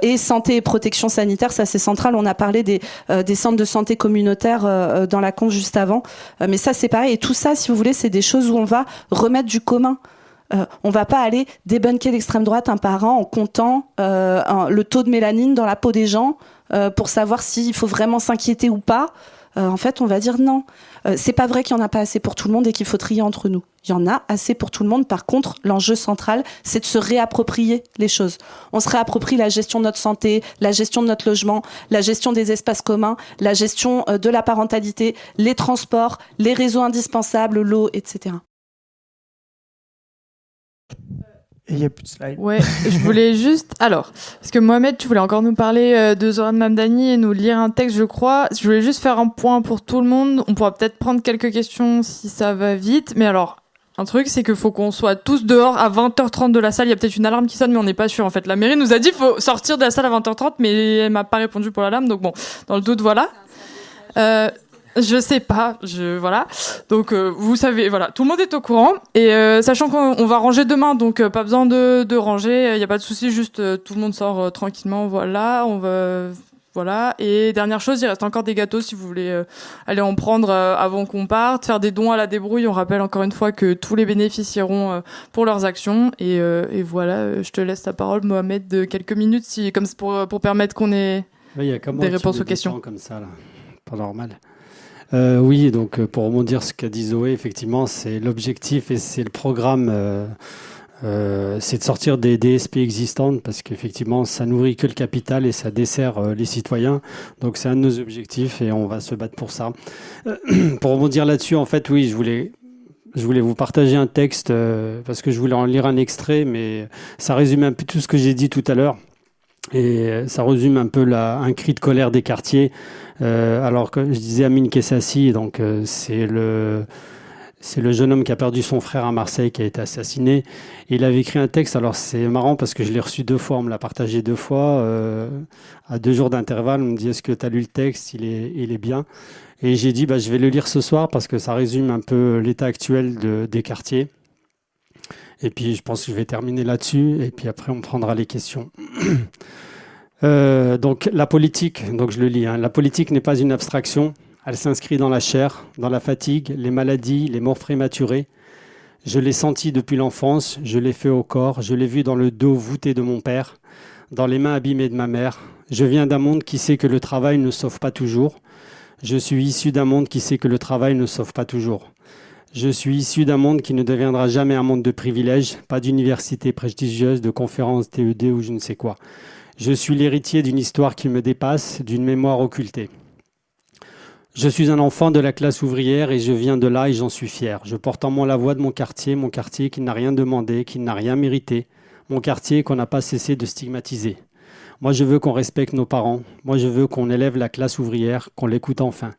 Et santé et protection sanitaire, ça c'est central. On a parlé des centres de santé communautaires dans la conf juste avant. Mais ça c'est pareil. Et tout ça, si vous voulez, c'est des choses où on va remettre du commun. On va pas aller débunker l'extrême droite un par un en comptant le taux de mélanine dans la peau des gens pour savoir s'il faut vraiment s'inquiéter ou pas. En fait, on va dire non. C'est pas vrai qu'il y en a pas assez pour tout le monde et qu'il faut trier entre nous. Il y en a assez pour tout le monde. Par contre, l'enjeu central, c'est de se réapproprier les choses. On se réapproprie la gestion de notre santé, la gestion de notre logement, la gestion des espaces communs, la gestion de la parentalité, les transports, les réseaux indispensables, l'eau, etc. Et il n'y a plus de slide. Ouais, je voulais juste... Alors, parce que Mohamed, tu voulais encore nous parler de Zoran Mamdani et nous lire un texte, je crois. Je voulais juste faire un point pour tout le monde. On pourra peut-être prendre quelques questions si ça va vite. Mais alors, un truc, c'est qu'il faut qu'on soit tous dehors à 20h30 de la salle. Il y a peut-être une alarme qui sonne, mais on n'est pas sûr. En fait, la mairie nous a dit qu'il faut sortir de la salle à 20h30, mais elle m'a pas répondu pour l'alarme. Donc bon, dans le doute, voilà. Je sais pas, voilà. Donc vous savez, voilà, tout le monde est au courant. Et sachant qu'on va ranger demain, donc pas besoin de ranger, il y a pas de souci, juste tout le monde sort tranquillement, voilà. Voilà. Et dernière chose, il reste encore des gâteaux si vous voulez aller en prendre avant qu'on parte, faire des dons à la débrouille. On rappelle encore une fois que tous les bénéficieront pour leurs actions. Et voilà, je te laisse la parole, Mohamed, de quelques minutes, comme pour permettre qu'on ait des réponses aux questions. Comme ça, là. Pas normal. Oui, donc pour rebondir sur ce qu'a dit Zoé, effectivement, c'est l'objectif et c'est le programme, c'est de sortir des DSP existantes parce qu'effectivement, ça nourrit que le capital et ça dessert les citoyens. Donc c'est un de nos objectifs et on va se battre pour ça. Pour rebondir là-dessus, en fait, oui, je voulais vous partager un texte parce que je voulais en lire un extrait, mais ça résume un peu tout ce que j'ai dit tout à l'heure. Et ça résume un peu un cri de colère des quartiers. Alors que je disais Amine Kessassi, donc c'est le jeune homme qui a perdu son frère à Marseille, qui a été assassiné. Et il avait écrit un texte. Alors c'est marrant parce que je l'ai reçu 2 fois, on me l'a partagé 2 fois à 2 jours d'intervalle. On me dit est-ce que tu as lu le texte, il est bien. Et j'ai dit je vais le lire ce soir parce que ça résume un peu l'état actuel des quartiers. Et puis, je pense que je vais terminer là-dessus. Et puis après, on prendra les questions. Donc, la politique, donc je le lis. La politique n'est pas une abstraction. Elle s'inscrit dans la chair, dans la fatigue, les maladies, les morts prématurées. Je l'ai senti depuis l'enfance. Je l'ai fait au corps. Je l'ai vu dans le dos voûté de mon père, dans les mains abîmées de ma mère. Je viens d'un monde qui sait que le travail ne sauve pas toujours. Je suis issu d'un monde qui sait que le travail ne sauve pas toujours. Je suis issu d'un monde qui ne deviendra jamais un monde de privilèges, pas d'université prestigieuse, de conférences TED ou je ne sais quoi. Je suis l'héritier d'une histoire qui me dépasse, d'une mémoire occultée. Je suis un enfant de la classe ouvrière et je viens de là et j'en suis fier. Je porte en moi la voix de mon quartier qui n'a rien demandé, qui n'a rien mérité, mon quartier qu'on n'a pas cessé de stigmatiser. Moi, je veux qu'on respecte nos parents. Moi, je veux qu'on élève la classe ouvrière, qu'on l'écoute enfin.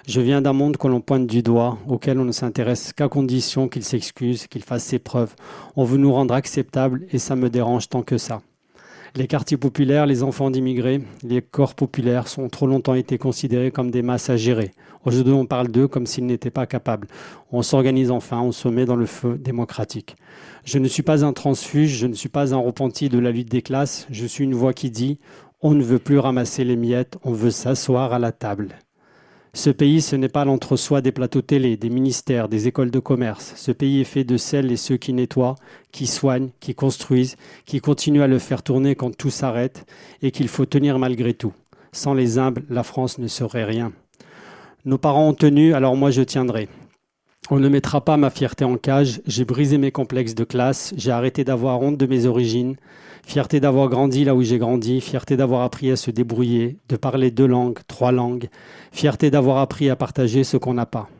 Je viens d'un monde que l'on pointe du doigt, auquel on ne s'intéresse qu'à condition qu'il s'excuse, qu'il fasse ses preuves. On veut nous rendre acceptables et ça me dérange tant que ça. Les quartiers populaires, les enfants d'immigrés, les corps populaires ont trop longtemps été considérés comme des masses à gérer. Aujourd'hui, on parle d'eux comme s'ils n'étaient pas capables. On s'organise enfin, on se met dans le feu démocratique. Je ne suis pas un transfuge, je ne suis pas un repenti de la lutte des classes. Je suis une voix qui dit « On ne veut plus ramasser les miettes, on veut s'asseoir à la table ». Ce pays, ce n'est pas l'entre-soi des plateaux télé, des ministères, des écoles de commerce. Ce pays est fait de celles et ceux qui nettoient, qui soignent, qui construisent, qui continuent à le faire tourner quand tout s'arrête et qu'il faut tenir malgré tout. Sans les humbles, la France ne serait rien. Nos parents ont tenu, alors moi je tiendrai. On ne mettra pas ma fierté en cage. J'ai brisé mes complexes de classe. J'ai arrêté d'avoir honte de mes origines. Fierté d'avoir grandi là où j'ai grandi. Fierté d'avoir appris à se débrouiller, de parler 2 langues, 3 langues. Fierté d'avoir appris à partager ce qu'on n'a pas.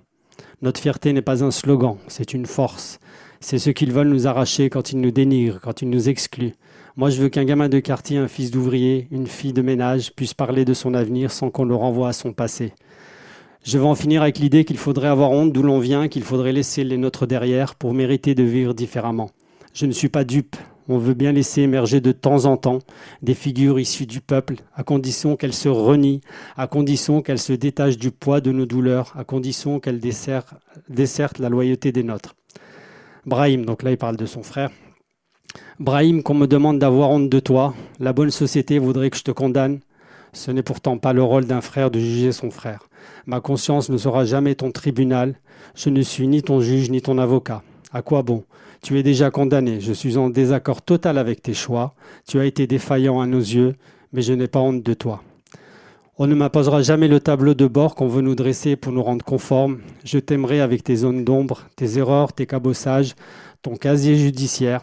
Notre fierté n'est pas un slogan, c'est une force. C'est ce qu'ils veulent nous arracher quand ils nous dénigrent, quand ils nous excluent. Moi, je veux qu'un gamin de quartier, un fils d'ouvrier, une fille de ménage puisse parler de son avenir sans qu'on le renvoie à son passé. Je veux en finir avec l'idée qu'il faudrait avoir honte d'où l'on vient, qu'il faudrait laisser les nôtres derrière pour mériter de vivre différemment. Je ne suis pas dupe. On veut bien laisser émerger de temps en temps des figures issues du peuple, à condition qu'elles se renient, à condition qu'elles se détachent du poids de nos douleurs, à condition qu'elles dessertent la loyauté des nôtres. Brahim, donc là il parle de son frère. Brahim, qu'on me demande d'avoir honte de toi, la bonne société voudrait que je te condamne. Ce n'est pourtant pas le rôle d'un frère de juger son frère. Ma conscience ne sera jamais ton tribunal. Je ne suis ni ton juge ni ton avocat. À quoi bon ? Tu es déjà condamné. Je suis en désaccord total avec tes choix. Tu as été défaillant à nos yeux, mais je n'ai pas honte de toi. On ne m'imposera jamais le tableau de bord qu'on veut nous dresser pour nous rendre conformes. Je t'aimerai avec tes zones d'ombre, tes erreurs, tes cabossages, ton casier judiciaire,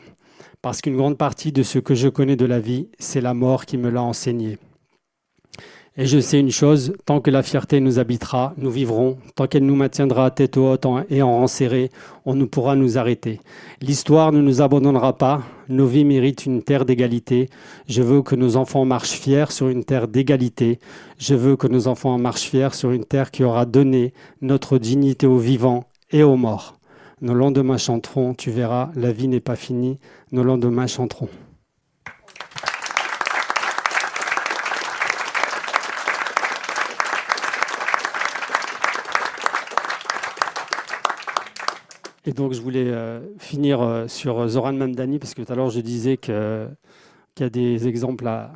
parce qu'une grande partie de ce que je connais de la vie, c'est la mort qui me l'a enseigné. Et je sais une chose, tant que la fierté nous habitera, nous vivrons. Tant qu'elle nous maintiendra tête haute et en rang serré, on ne pourra nous arrêter. L'histoire ne nous abandonnera pas. Nos vies méritent une terre d'égalité. Je veux que nos enfants marchent fiers sur une terre d'égalité. Je veux que nos enfants marchent fiers sur une terre qui aura donné notre dignité aux vivants et aux morts. Nos lendemains chanteront, tu verras, la vie n'est pas finie. Nos lendemains chanteront. Et donc, je voulais finir sur Zoran Mamdani, parce que tout à l'heure, je disais qu'il y a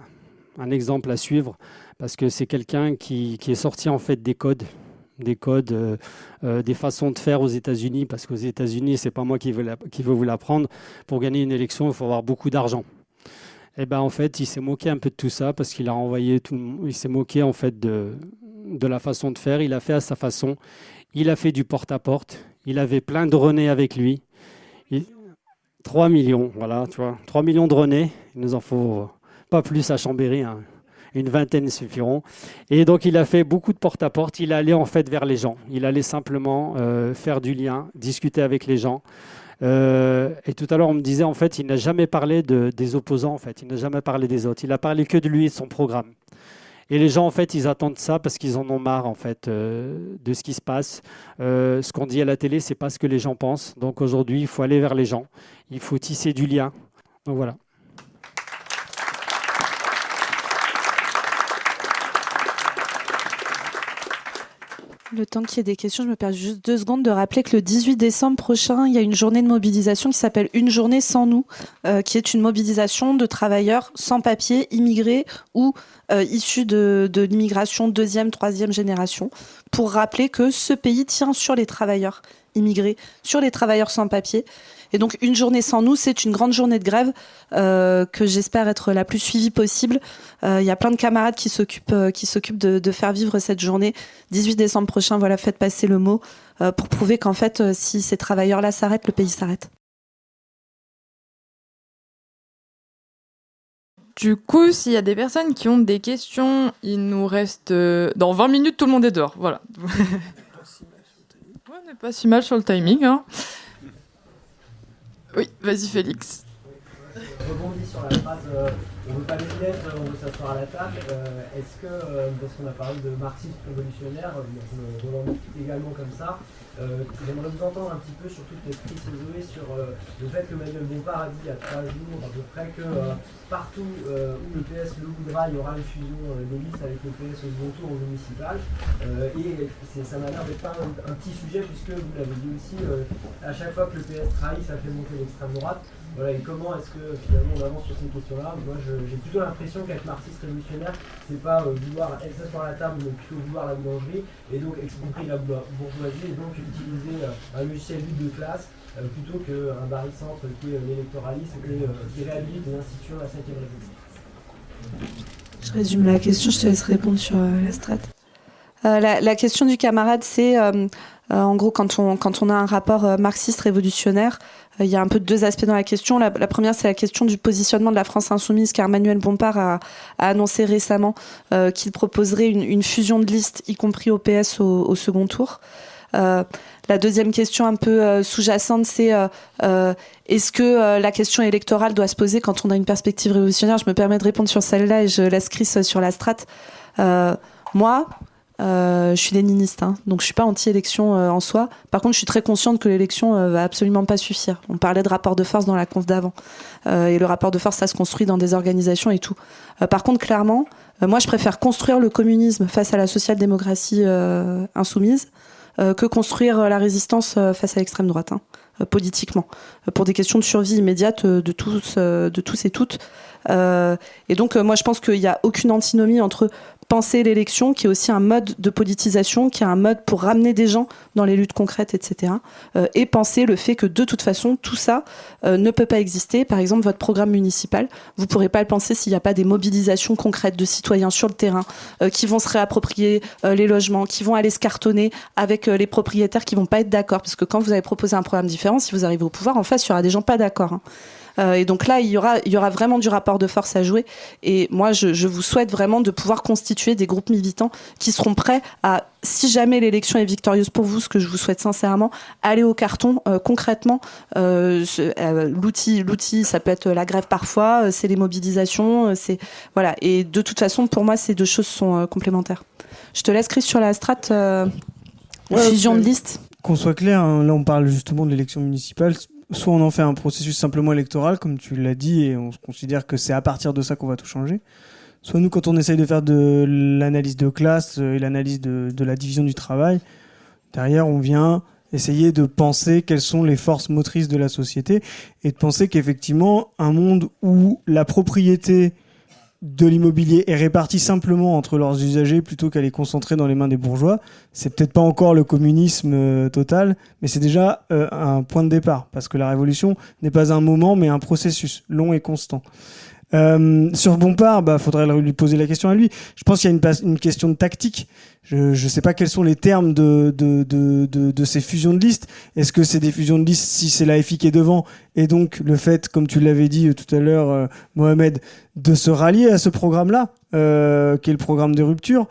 un exemple à suivre, parce que c'est quelqu'un qui est sorti en fait des codes, des façons de faire aux États-Unis, parce qu'aux États-Unis, c'est pas moi qui veux vous l'apprendre. Pour gagner une élection, il faut avoir beaucoup d'argent. Et ben en fait, il s'est moqué un peu de tout ça, parce qu'il a envoyé il s'est moqué en fait de la façon de faire. Il a fait à sa façon. Il a fait du porte-à-porte. Il avait plein de René avec lui. 3 millions, voilà, tu vois. 3 millions de René. Il nous en faut pas plus à Chambéry, hein. Une vingtaine suffiront. Et donc, il a fait beaucoup de porte-à-porte. Il allait en fait vers les gens. Il allait simplement faire du lien, discuter avec les gens. Et tout à l'heure, on me disait, en fait, il n'a jamais parlé des opposants, en fait. Il n'a jamais parlé des autres. Il a parlé que de lui et de son programme. Et les gens, en fait, ils attendent ça parce qu'ils en ont marre, en fait, de ce qui se passe. Ce qu'on dit à la télé, c'est pas ce que les gens pensent. Donc aujourd'hui, il faut aller vers les gens. Il faut tisser du lien. Donc voilà. Le temps qu'il y ait des questions, je me perds juste 2 secondes de rappeler que le 18 décembre prochain, il y a une journée de mobilisation qui s'appelle Une journée sans nous, qui est une mobilisation de travailleurs sans papier, immigrés ou issus de l'immigration 2e, 3e génération, pour rappeler que ce pays tient sur les travailleurs immigrés, sur les travailleurs sans papier. Et donc, Une journée sans nous, c'est une grande journée de grève que j'espère être la plus suivie possible. Il y a plein de camarades qui s'occupent de faire vivre cette journée. 18 décembre prochain, voilà, faites passer le mot pour prouver qu'en fait, si ces travailleurs-là s'arrêtent, le pays s'arrête. Du coup, s'il y a des personnes qui ont des questions, il nous reste... dans 20 minutes, tout le monde est dehors. Voilà. On n'est pas si mal sur le timing, hein. Oui, vas-y Félix. rebondis sur la phrase on veut pas des lettres, on veut s'asseoir à la table. Est-ce que, parce qu'on a parlé de marxisme révolutionnaire, je me revendique également comme ça, j'aimerais vous entendre un petit peu sur toutes les prises Zoé sur le fait que Manuel Bompard a dit il y a 3 jours à peu près que partout où le PS le voudra, il y aura une fusion des listes avec le PS au second tour au municipal. Et ça m'a l'air d'être pas un petit sujet puisque vous l'avez dit aussi, à chaque fois que le PS trahit, ça fait monter l'extrême droite. Voilà, et comment est-ce que finalement on avance sur ces questions-là? Moi j'ai plutôt l'impression qu'être marxiste révolutionnaire, c'est pas vouloir s'asseoir à la table, mais plutôt vouloir la boulangerie, et donc exproprier la bourgeoisie, et donc utiliser un logiciel de classe plutôt qu'un barycentre qui est l'électoralisme et qui réhabilite les institutions de la 5e République. Je résume la question, je te laisse répondre sur la strate. La question du camarade, c'est en gros quand on a un rapport marxiste révolutionnaire, il y a un peu 2 aspects dans la question. La première, c'est la question du positionnement de la France insoumise, car Manuel Bompard a annoncé récemment qu'il proposerait une fusion de listes, y compris au PS au second tour. La deuxième question un peu sous-jacente, c'est est-ce que la question électorale doit se poser quand on a une perspective révolutionnaire? Je me permets de répondre sur celle-là et je laisse Chris sur la strate. Moi, je suis léniniste, donc je suis pas anti-élection en soi. Par contre, je suis très consciente que l'élection va absolument pas suffire. On parlait de rapport de force dans la conf d'avant. Et le rapport de force, ça se construit dans des organisations et tout. Par contre, clairement, moi, je préfère construire le communisme face à la social-démocratie insoumise que construire la résistance face à l'extrême droite, politiquement, pour des questions de survie immédiate de tous et toutes. Et donc, moi, je pense qu'il n'y a aucune antinomie entre penser l'élection, qui est aussi un mode de politisation, qui est un mode pour ramener des gens dans les luttes concrètes, etc. Et penser le fait que, de toute façon, tout ça ne peut pas exister. Par exemple, votre programme municipal, vous ne pourrez pas le penser s'il n'y a pas des mobilisations concrètes de citoyens sur le terrain qui vont se réapproprier les logements, qui vont aller se cartonner avec les propriétaires qui ne vont pas être d'accord. Parce que quand vous avez proposé un programme différent, si vous arrivez au pouvoir, en face, il y aura des gens pas d'accord. Et donc là, il y aura vraiment du rapport de force à jouer. Et moi, je vous souhaite vraiment de pouvoir constituer des groupes militants qui seront prêts à, si jamais l'élection est victorieuse pour vous, ce que je vous souhaite sincèrement, aller au carton concrètement. L'outil, ça peut être la grève parfois, c'est les mobilisations, c'est voilà. Et de toute façon, pour moi, ces 2 choses sont complémentaires. Je te laisse, Chris, sur la strate fusion de liste. Qu'on soit clair, là, on parle justement de l'élection municipale. Soit on en fait un processus simplement électoral, comme tu l'as dit, et on considère que c'est à partir de ça qu'on va tout changer. Soit nous, quand on essaye de faire de l'analyse de classe et l'analyse de la division du travail, derrière, on vient essayer de penser quelles sont les forces motrices de la société et de penser qu'effectivement, un monde où la propriété de l'immobilier est répartie simplement entre leurs usagers plutôt qu'elle est concentrée dans les mains des bourgeois, c'est peut-être pas encore le communisme total, mais c'est déjà un point de départ, parce que la révolution n'est pas un moment, mais un processus long et constant. Sur Bompard, faudrait lui poser la question à lui. Je pense qu'il y a une question de tactique. Je sais pas quels sont les termes de ces fusions de listes. Est-ce que c'est des fusions de listes si c'est l'AFI qui est devant, et donc le fait, comme tu l'avais dit tout à l'heure, Mohamed, de se rallier à ce programme-là, qui est le programme de rupture,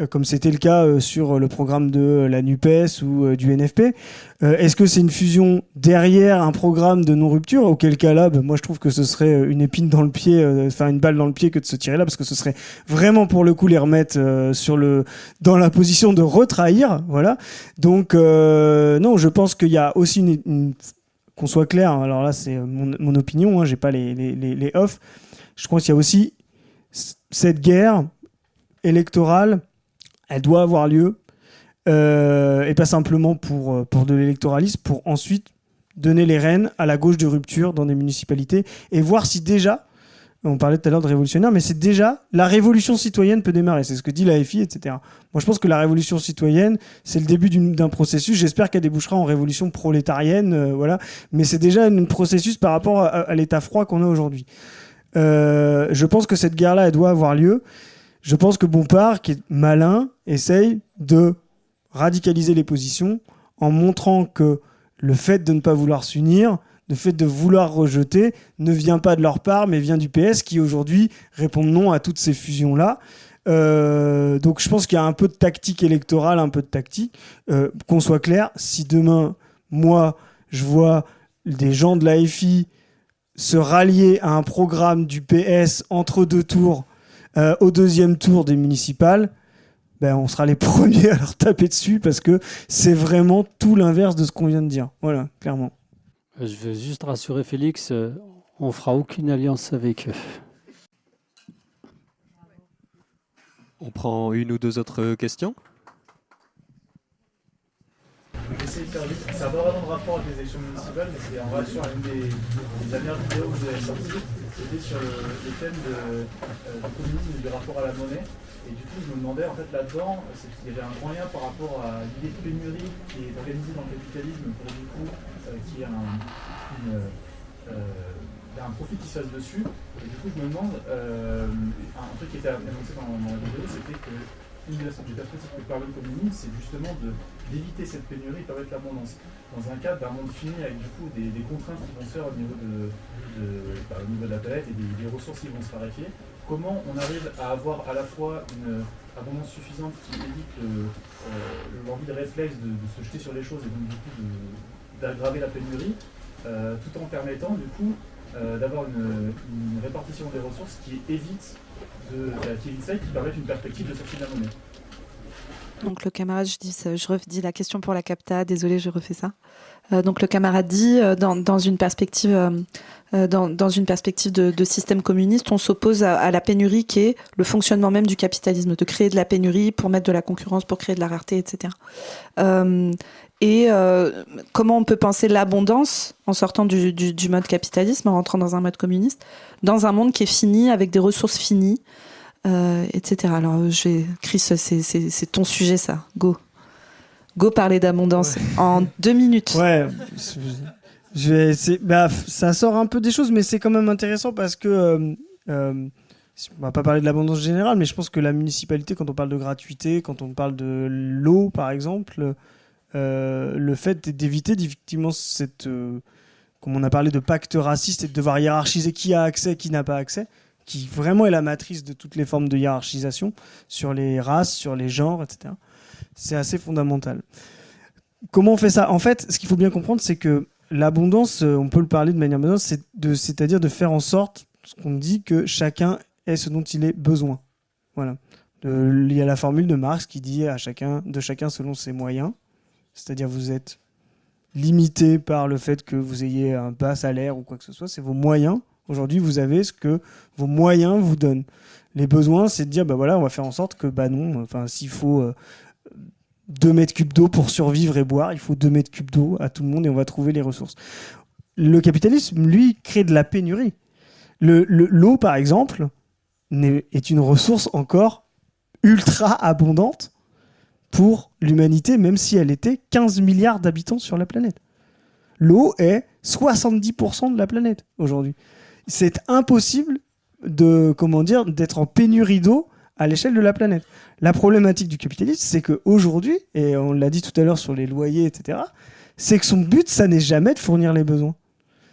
comme c'était le cas sur le programme de la NUPES ou du NFP. Est-ce que c'est une fusion derrière un programme de non-rupture? Auquel cas là, moi je trouve que ce serait une épine dans le pied, une balle dans le pied que de se tirer là, parce que ce serait vraiment pour le coup les remettre dans la position de retrahir. Voilà. Donc non, je pense qu'il y a aussi qu'on soit clair, alors là c'est mon opinion, j'ai pas les off. Je pense qu'il y a aussi cette guerre électorale, elle doit avoir lieu, et pas simplement pour de l'électoralisme, pour ensuite donner les rênes à la gauche de rupture dans des municipalités et voir si déjà, on parlait tout à l'heure de révolutionnaire, mais c'est déjà la révolution citoyenne peut démarrer. C'est ce que dit l'AFI, etc. Moi, je pense que la révolution citoyenne, c'est le début d'un processus. J'espère qu'elle débouchera en révolution prolétarienne, voilà. Mais c'est déjà un processus par rapport à l'état froid qu'on a aujourd'hui. Je pense que cette guerre-là, elle doit avoir lieu. Je pense que Bompard, qui est malin, essaye de radicaliser les positions en montrant que le fait de ne pas vouloir s'unir, le fait de vouloir rejeter, ne vient pas de leur part, mais vient du PS qui aujourd'hui répond non à toutes ces fusions-là. Donc je pense qu'il y a un peu de tactique électorale, un peu de tactique. Qu'on soit clair, si demain, moi, je vois des gens de l'AFI se rallier à un programme du PS entre deux tours, au deuxième tour des municipales, ben, on sera les premiers à leur taper dessus parce que c'est vraiment tout l'inverse de ce qu'on vient de dire. Voilà, clairement. Je veux juste rassurer Félix, on fera aucune alliance avec eux. On prend une ou deux autres questions. Essayer de faire vite. Ça n'a pas vraiment de rapport avec les élections municipales, mais c'est en relation à une des dernières vidéos que vous avez sorties. C'était sur le thème du communisme et du rapport à la monnaie. Et du coup, je me demandais, en fait, là-dedans, il y avait un grand lien par rapport à l'idée de pénurie qui est organisée dans le capitalisme pour du coup qu'il y ait un profit qui se fasse dessus. Et du coup, je me demande, un truc qui était annoncé dans la vidéo, c'était que une des perspectives que permet le communisme, c'est justement d'éviter cette pénurie et permettre l'abondance. Dans un cadre d'un monde fini avec du coup des contraintes qui vont se faire au niveau de la planète et des ressources qui vont se raréfier, comment on arrive à avoir à la fois une abondance suffisante qui évite l'envie de réflexe de se jeter sur les choses et donc du coup d'aggraver la pénurie, tout en permettant du coup d'avoir une répartition des ressources qui évite ça et qui permet une perspective de sortie de la monnaie. Donc le camarade, je redis la question pour la capta, désolé, je refais ça. Donc le camarade dit, dans une perspective, de système communiste, on s'oppose à la pénurie qui est le fonctionnement même du capitalisme, de créer de la pénurie pour mettre de la concurrence, pour créer de la rareté, etc. Comment on peut penser l'abondance en sortant du mode capitalisme, en rentrant dans un mode communiste, dans un monde qui est fini, avec des ressources finies, etc. Alors, Chris, c'est ton sujet, ça. Go parler d'abondance en 2 minutes. Ouais, ça sort un peu des choses, mais c'est quand même intéressant parce que on va pas parler de l'abondance générale, mais je pense que la municipalité, quand on parle de gratuité, quand on parle de l'eau, par exemple, le fait d'éviter effectivement cette, comme on a parlé de pacte raciste et de devoir hiérarchiser qui a accès, qui n'a pas accès, qui vraiment est la matrice de toutes les formes de hiérarchisation sur les races, sur les genres, etc. C'est assez fondamental. Comment on fait ça ? En fait, ce qu'il faut bien comprendre, c'est que l'abondance, on peut le parler de manière moderne, c'est-à-dire de faire en sorte, ce qu'on dit, que chacun ait ce dont il ait besoin. Voilà. Il y a la formule de Marx qui dit de chacun selon ses moyens. C'est-à-dire vous êtes limité par le fait que vous ayez un bas salaire ou quoi que ce soit. C'est vos moyens. Aujourd'hui, vous avez ce que vos moyens vous donnent. Les besoins, c'est de dire, on va faire en sorte que, s'il faut 2 mètres cubes d'eau pour survivre et boire, il faut 2 mètres cubes d'eau à tout le monde et on va trouver les ressources. Le capitalisme, lui, crée de la pénurie. L'eau, par exemple, est une ressource encore ultra abondante pour l'humanité, même si elle était 15 milliards d'habitants sur la planète. L'eau est 70% de la planète aujourd'hui. C'est impossible d'être en pénurie d'eau à l'échelle de la planète. La problématique du capitalisme, c'est qu'aujourd'hui, et on l'a dit tout à l'heure sur les loyers, etc., c'est que son but, ça n'est jamais de fournir les besoins.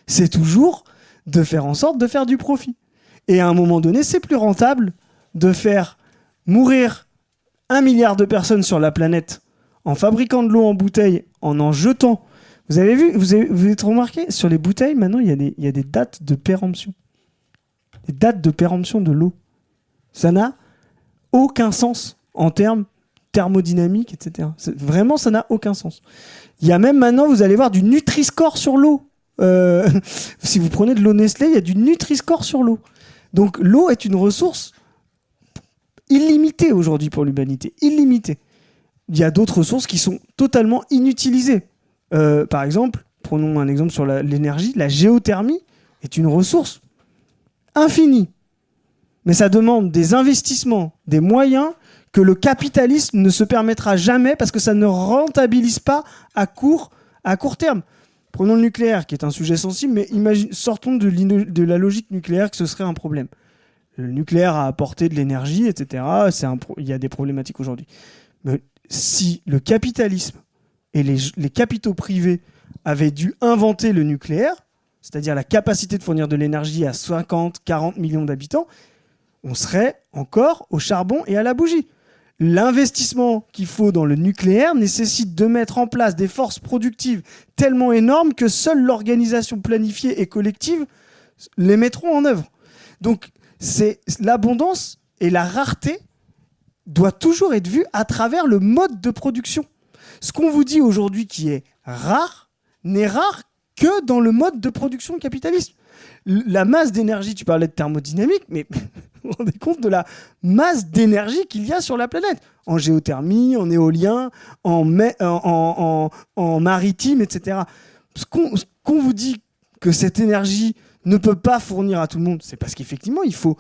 C'est toujours de faire en sorte de faire du profit. Et à un moment donné, c'est plus rentable de faire mourir 1 milliard de personnes sur la planète en fabriquant de l'eau en bouteille, en jetant. Vous avez vu, vous avez remarqué, sur les bouteilles, maintenant, il y a des dates de péremption. Des dates de péremption de l'eau. Ça n'a aucun sens en termes thermodynamiques, etc. Vraiment, ça n'a aucun sens. Il y a même maintenant, vous allez voir, du Nutri-Score sur l'eau. Si vous prenez de l'eau Nestlé, il y a du Nutri-Score sur l'eau. Donc l'eau est une ressource illimitée aujourd'hui pour l'humanité. Illimitée. Il y a d'autres ressources qui sont totalement inutilisées. Par exemple, prenons un exemple sur l'énergie. La géothermie est une ressource infinie. Mais ça demande des investissements, des moyens que le capitalisme ne se permettra jamais parce que ça ne rentabilise pas à court terme. Prenons le nucléaire, qui est un sujet sensible, mais sortons de la logique nucléaire que ce serait un problème. Le nucléaire a apporté de l'énergie, etc. Il y a des problématiques aujourd'hui. Mais si le capitalisme et les capitaux privés avaient dû inventer le nucléaire, c'est-à-dire la capacité de fournir de l'énergie à 50, 40 millions d'habitants, on serait encore au charbon et à la bougie. L'investissement qu'il faut dans le nucléaire nécessite de mettre en place des forces productives tellement énormes que seule l'organisation planifiée et collective les mettront en œuvre. Donc, c'est l'abondance et la rareté doit toujours être vue à travers le mode de production. Ce qu'on vous dit aujourd'hui qui est rare n'est rare que dans le mode de production capitaliste. La masse d'énergie, tu parlais de thermodynamique, mais vous vous rendez compte de la masse d'énergie qu'il y a sur la planète, en géothermie, en éolien, en maritime, etc. Ce qu'on vous dit que cette énergie ne peut pas fournir à tout le monde, c'est parce qu'effectivement, il faut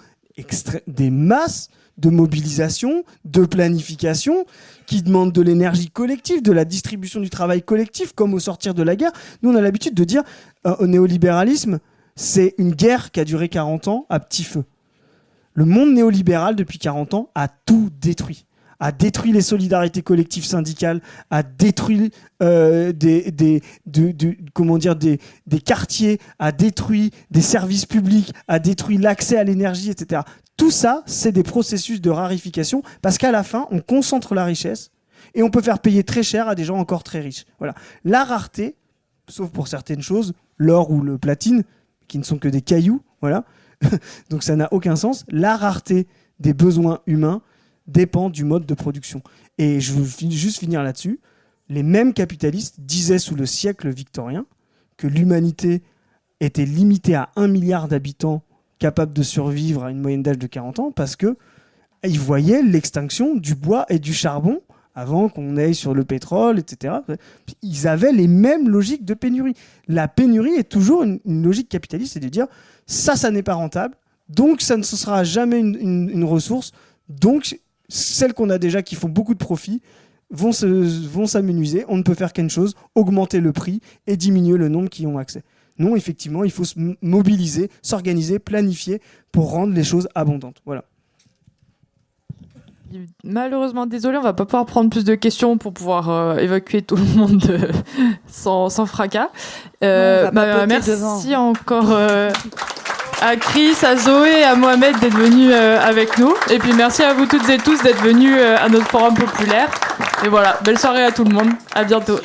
des masses de mobilisation, de planification, qui demandent de l'énergie collective, de la distribution du travail collectif, comme au sortir de la guerre. Nous, on a l'habitude de dire au néolibéralisme, c'est une guerre qui a duré 40 ans à petit feu. Le monde néolibéral, depuis 40 ans, a tout détruit. A détruit les solidarités collectives syndicales, a détruit des quartiers, a détruit des services publics, a détruit l'accès à l'énergie, etc. Tout ça, c'est des processus de rarification, parce qu'à la fin, on concentre la richesse et on peut faire payer très cher à des gens encore très riches. Voilà. La rareté, sauf pour certaines choses, l'or ou le platine, qui ne sont que des cailloux, voilà. Donc ça n'a aucun sens. La rareté des besoins humains dépend du mode de production. Et je veux juste finir là-dessus. Les mêmes capitalistes disaient sous le siècle victorien que l'humanité était limitée à 1 milliard d'habitants capables de survivre à une moyenne d'âge de 40 ans parce qu'ils voyaient l'extinction du bois et du charbon avant qu'on aille sur le pétrole, etc. Ils avaient les mêmes logiques de pénurie. La pénurie est toujours une logique capitaliste, c'est de dire ça n'est pas rentable, donc ça ne sera jamais une ressource, donc celles qu'on a déjà qui font beaucoup de profit vont s'amenuiser, on ne peut faire qu'une chose, augmenter le prix et diminuer le nombre qui y ont accès. Non, effectivement, il faut se mobiliser, s'organiser, planifier pour rendre les choses abondantes. Voilà. Malheureusement, désolé, on va pas pouvoir prendre plus de questions pour pouvoir évacuer tout le monde sans fracas. Merci encore à Chris, à Zoé et à Mohamed d'être venus avec nous. Et puis merci à vous toutes et tous d'être venus à notre forum populaire. Et voilà, belle soirée à tout le monde. À bientôt.